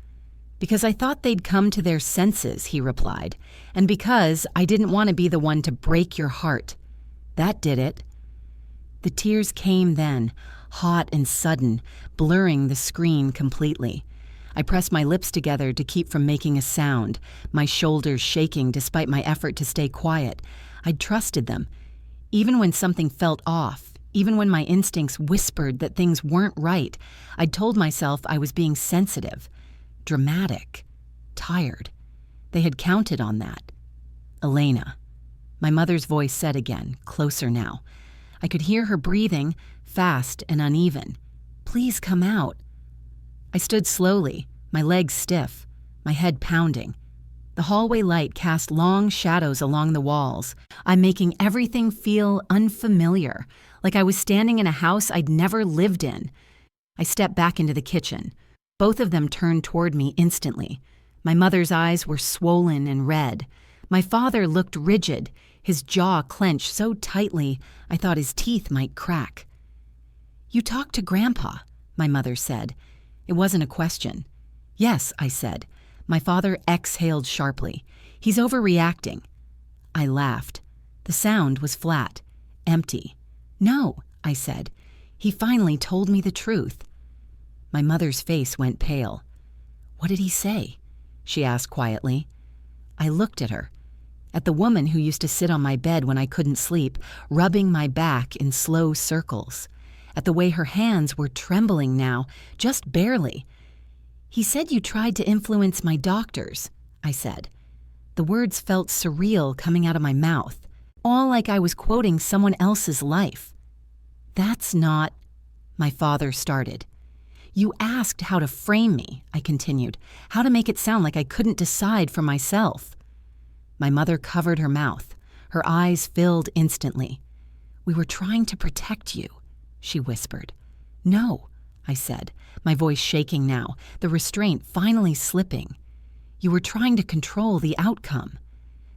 Because I thought they'd come to their senses, he replied, and because I didn't want to be the one to break your heart. That did it. The tears came then, hot and sudden, blurring the screen completely. I pressed my lips together to keep from making a sound, my shoulders shaking despite my effort to stay quiet. I'd trusted them. Even when something felt off, even when my instincts whispered that things weren't right, I'd told myself I was being sensitive, dramatic, tired. They had counted on that. Elena. My mother's voice said again, closer now. I could hear her breathing, fast and uneven. Please come out. I stood slowly, my legs stiff, my head pounding. The hallway light cast long shadows along the walls. I'm making everything feel unfamiliar, like I was standing in a house I'd never lived in. I stepped back into the kitchen. Both of them turned toward me instantly. My mother's eyes were swollen and red. My father looked rigid, his jaw clenched so tightly I thought his teeth might crack. You talked to Grandpa, my mother said. It wasn't a question. Yes, I said. My father exhaled sharply. He's overreacting. I laughed. The sound was flat, empty. No, I said. He finally told me the truth. My mother's face went pale. What did he say? She asked quietly. I looked at her, at the woman who used to sit on my bed when I couldn't sleep, rubbing my back in slow circles, at the way her hands were trembling now, just barely. He said you tried to influence my doctors, I said. The words felt surreal coming out of my mouth, all like I was quoting someone else's life. That's not, my father started. You asked how to frame me, I continued, how to make it sound like I couldn't decide for myself. My mother covered her mouth. Her eyes filled instantly. We were trying to protect you, she whispered. No, I said, my voice shaking now, the restraint finally slipping. You were trying to control the outcome.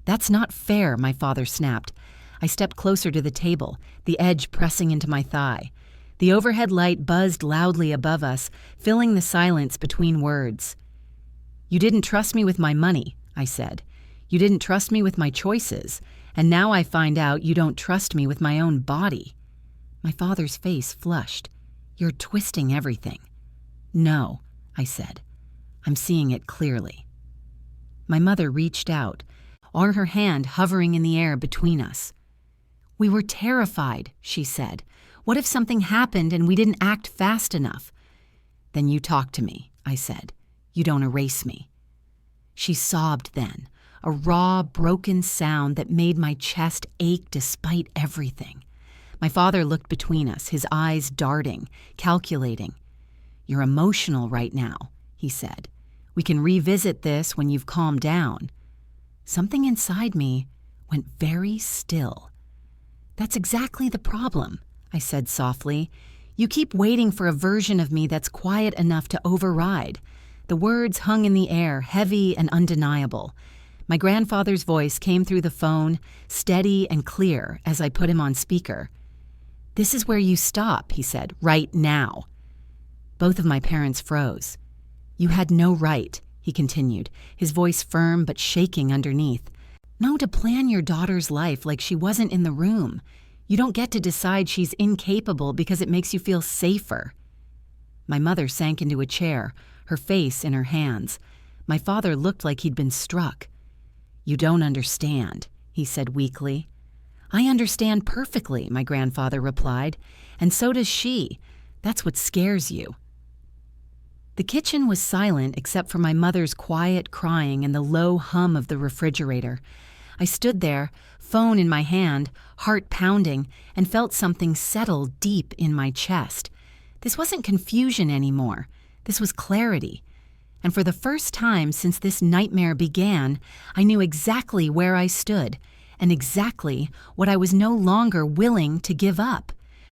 That's not fair, my father snapped. I stepped closer to the table, the edge pressing into my thigh. The overhead light buzzed loudly above us, filling the silence between words. You didn't trust me with my money, I said. You didn't trust me with my choices, and now I find out you don't trust me with my own body. My father's face flushed. You're twisting everything. No, I said. I'm seeing it clearly. My mother reached out, on her hand hovering in the air between us. We were terrified, she said. What if something happened and we didn't act fast enough? Then you talk to me, I said. You don't erase me. She sobbed then, a raw, broken sound that made my chest ache despite everything. My father looked between us, his eyes darting, calculating. You're emotional right now, he said. We can revisit this when you've calmed down. Something inside me went very still. That's exactly the problem, I said softly. You keep waiting for a version of me that's quiet enough to override. The words hung in the air, heavy and undeniable. My grandfather's voice came through the phone, steady and clear, as I put him on speaker. This is where you stop, he said, right now. Both of my parents froze. You had no right, he continued, his voice firm but shaking underneath. No, to plan your daughter's life like she wasn't in the room. You don't get to decide she's incapable because it makes you feel safer. My mother sank into a chair, her face in her hands. My father looked like he'd been struck. "You don't understand," he said weakly. "I understand perfectly," my grandfather replied, "and so does she. That's what scares you." The kitchen was silent except for my mother's quiet crying and the low hum of the refrigerator. I stood there, phone in my hand, heart pounding, and felt something settle deep in my chest. This wasn't confusion anymore. This was clarity. And for the first time since this nightmare began, I knew exactly where I stood and exactly what I was no longer willing to give up.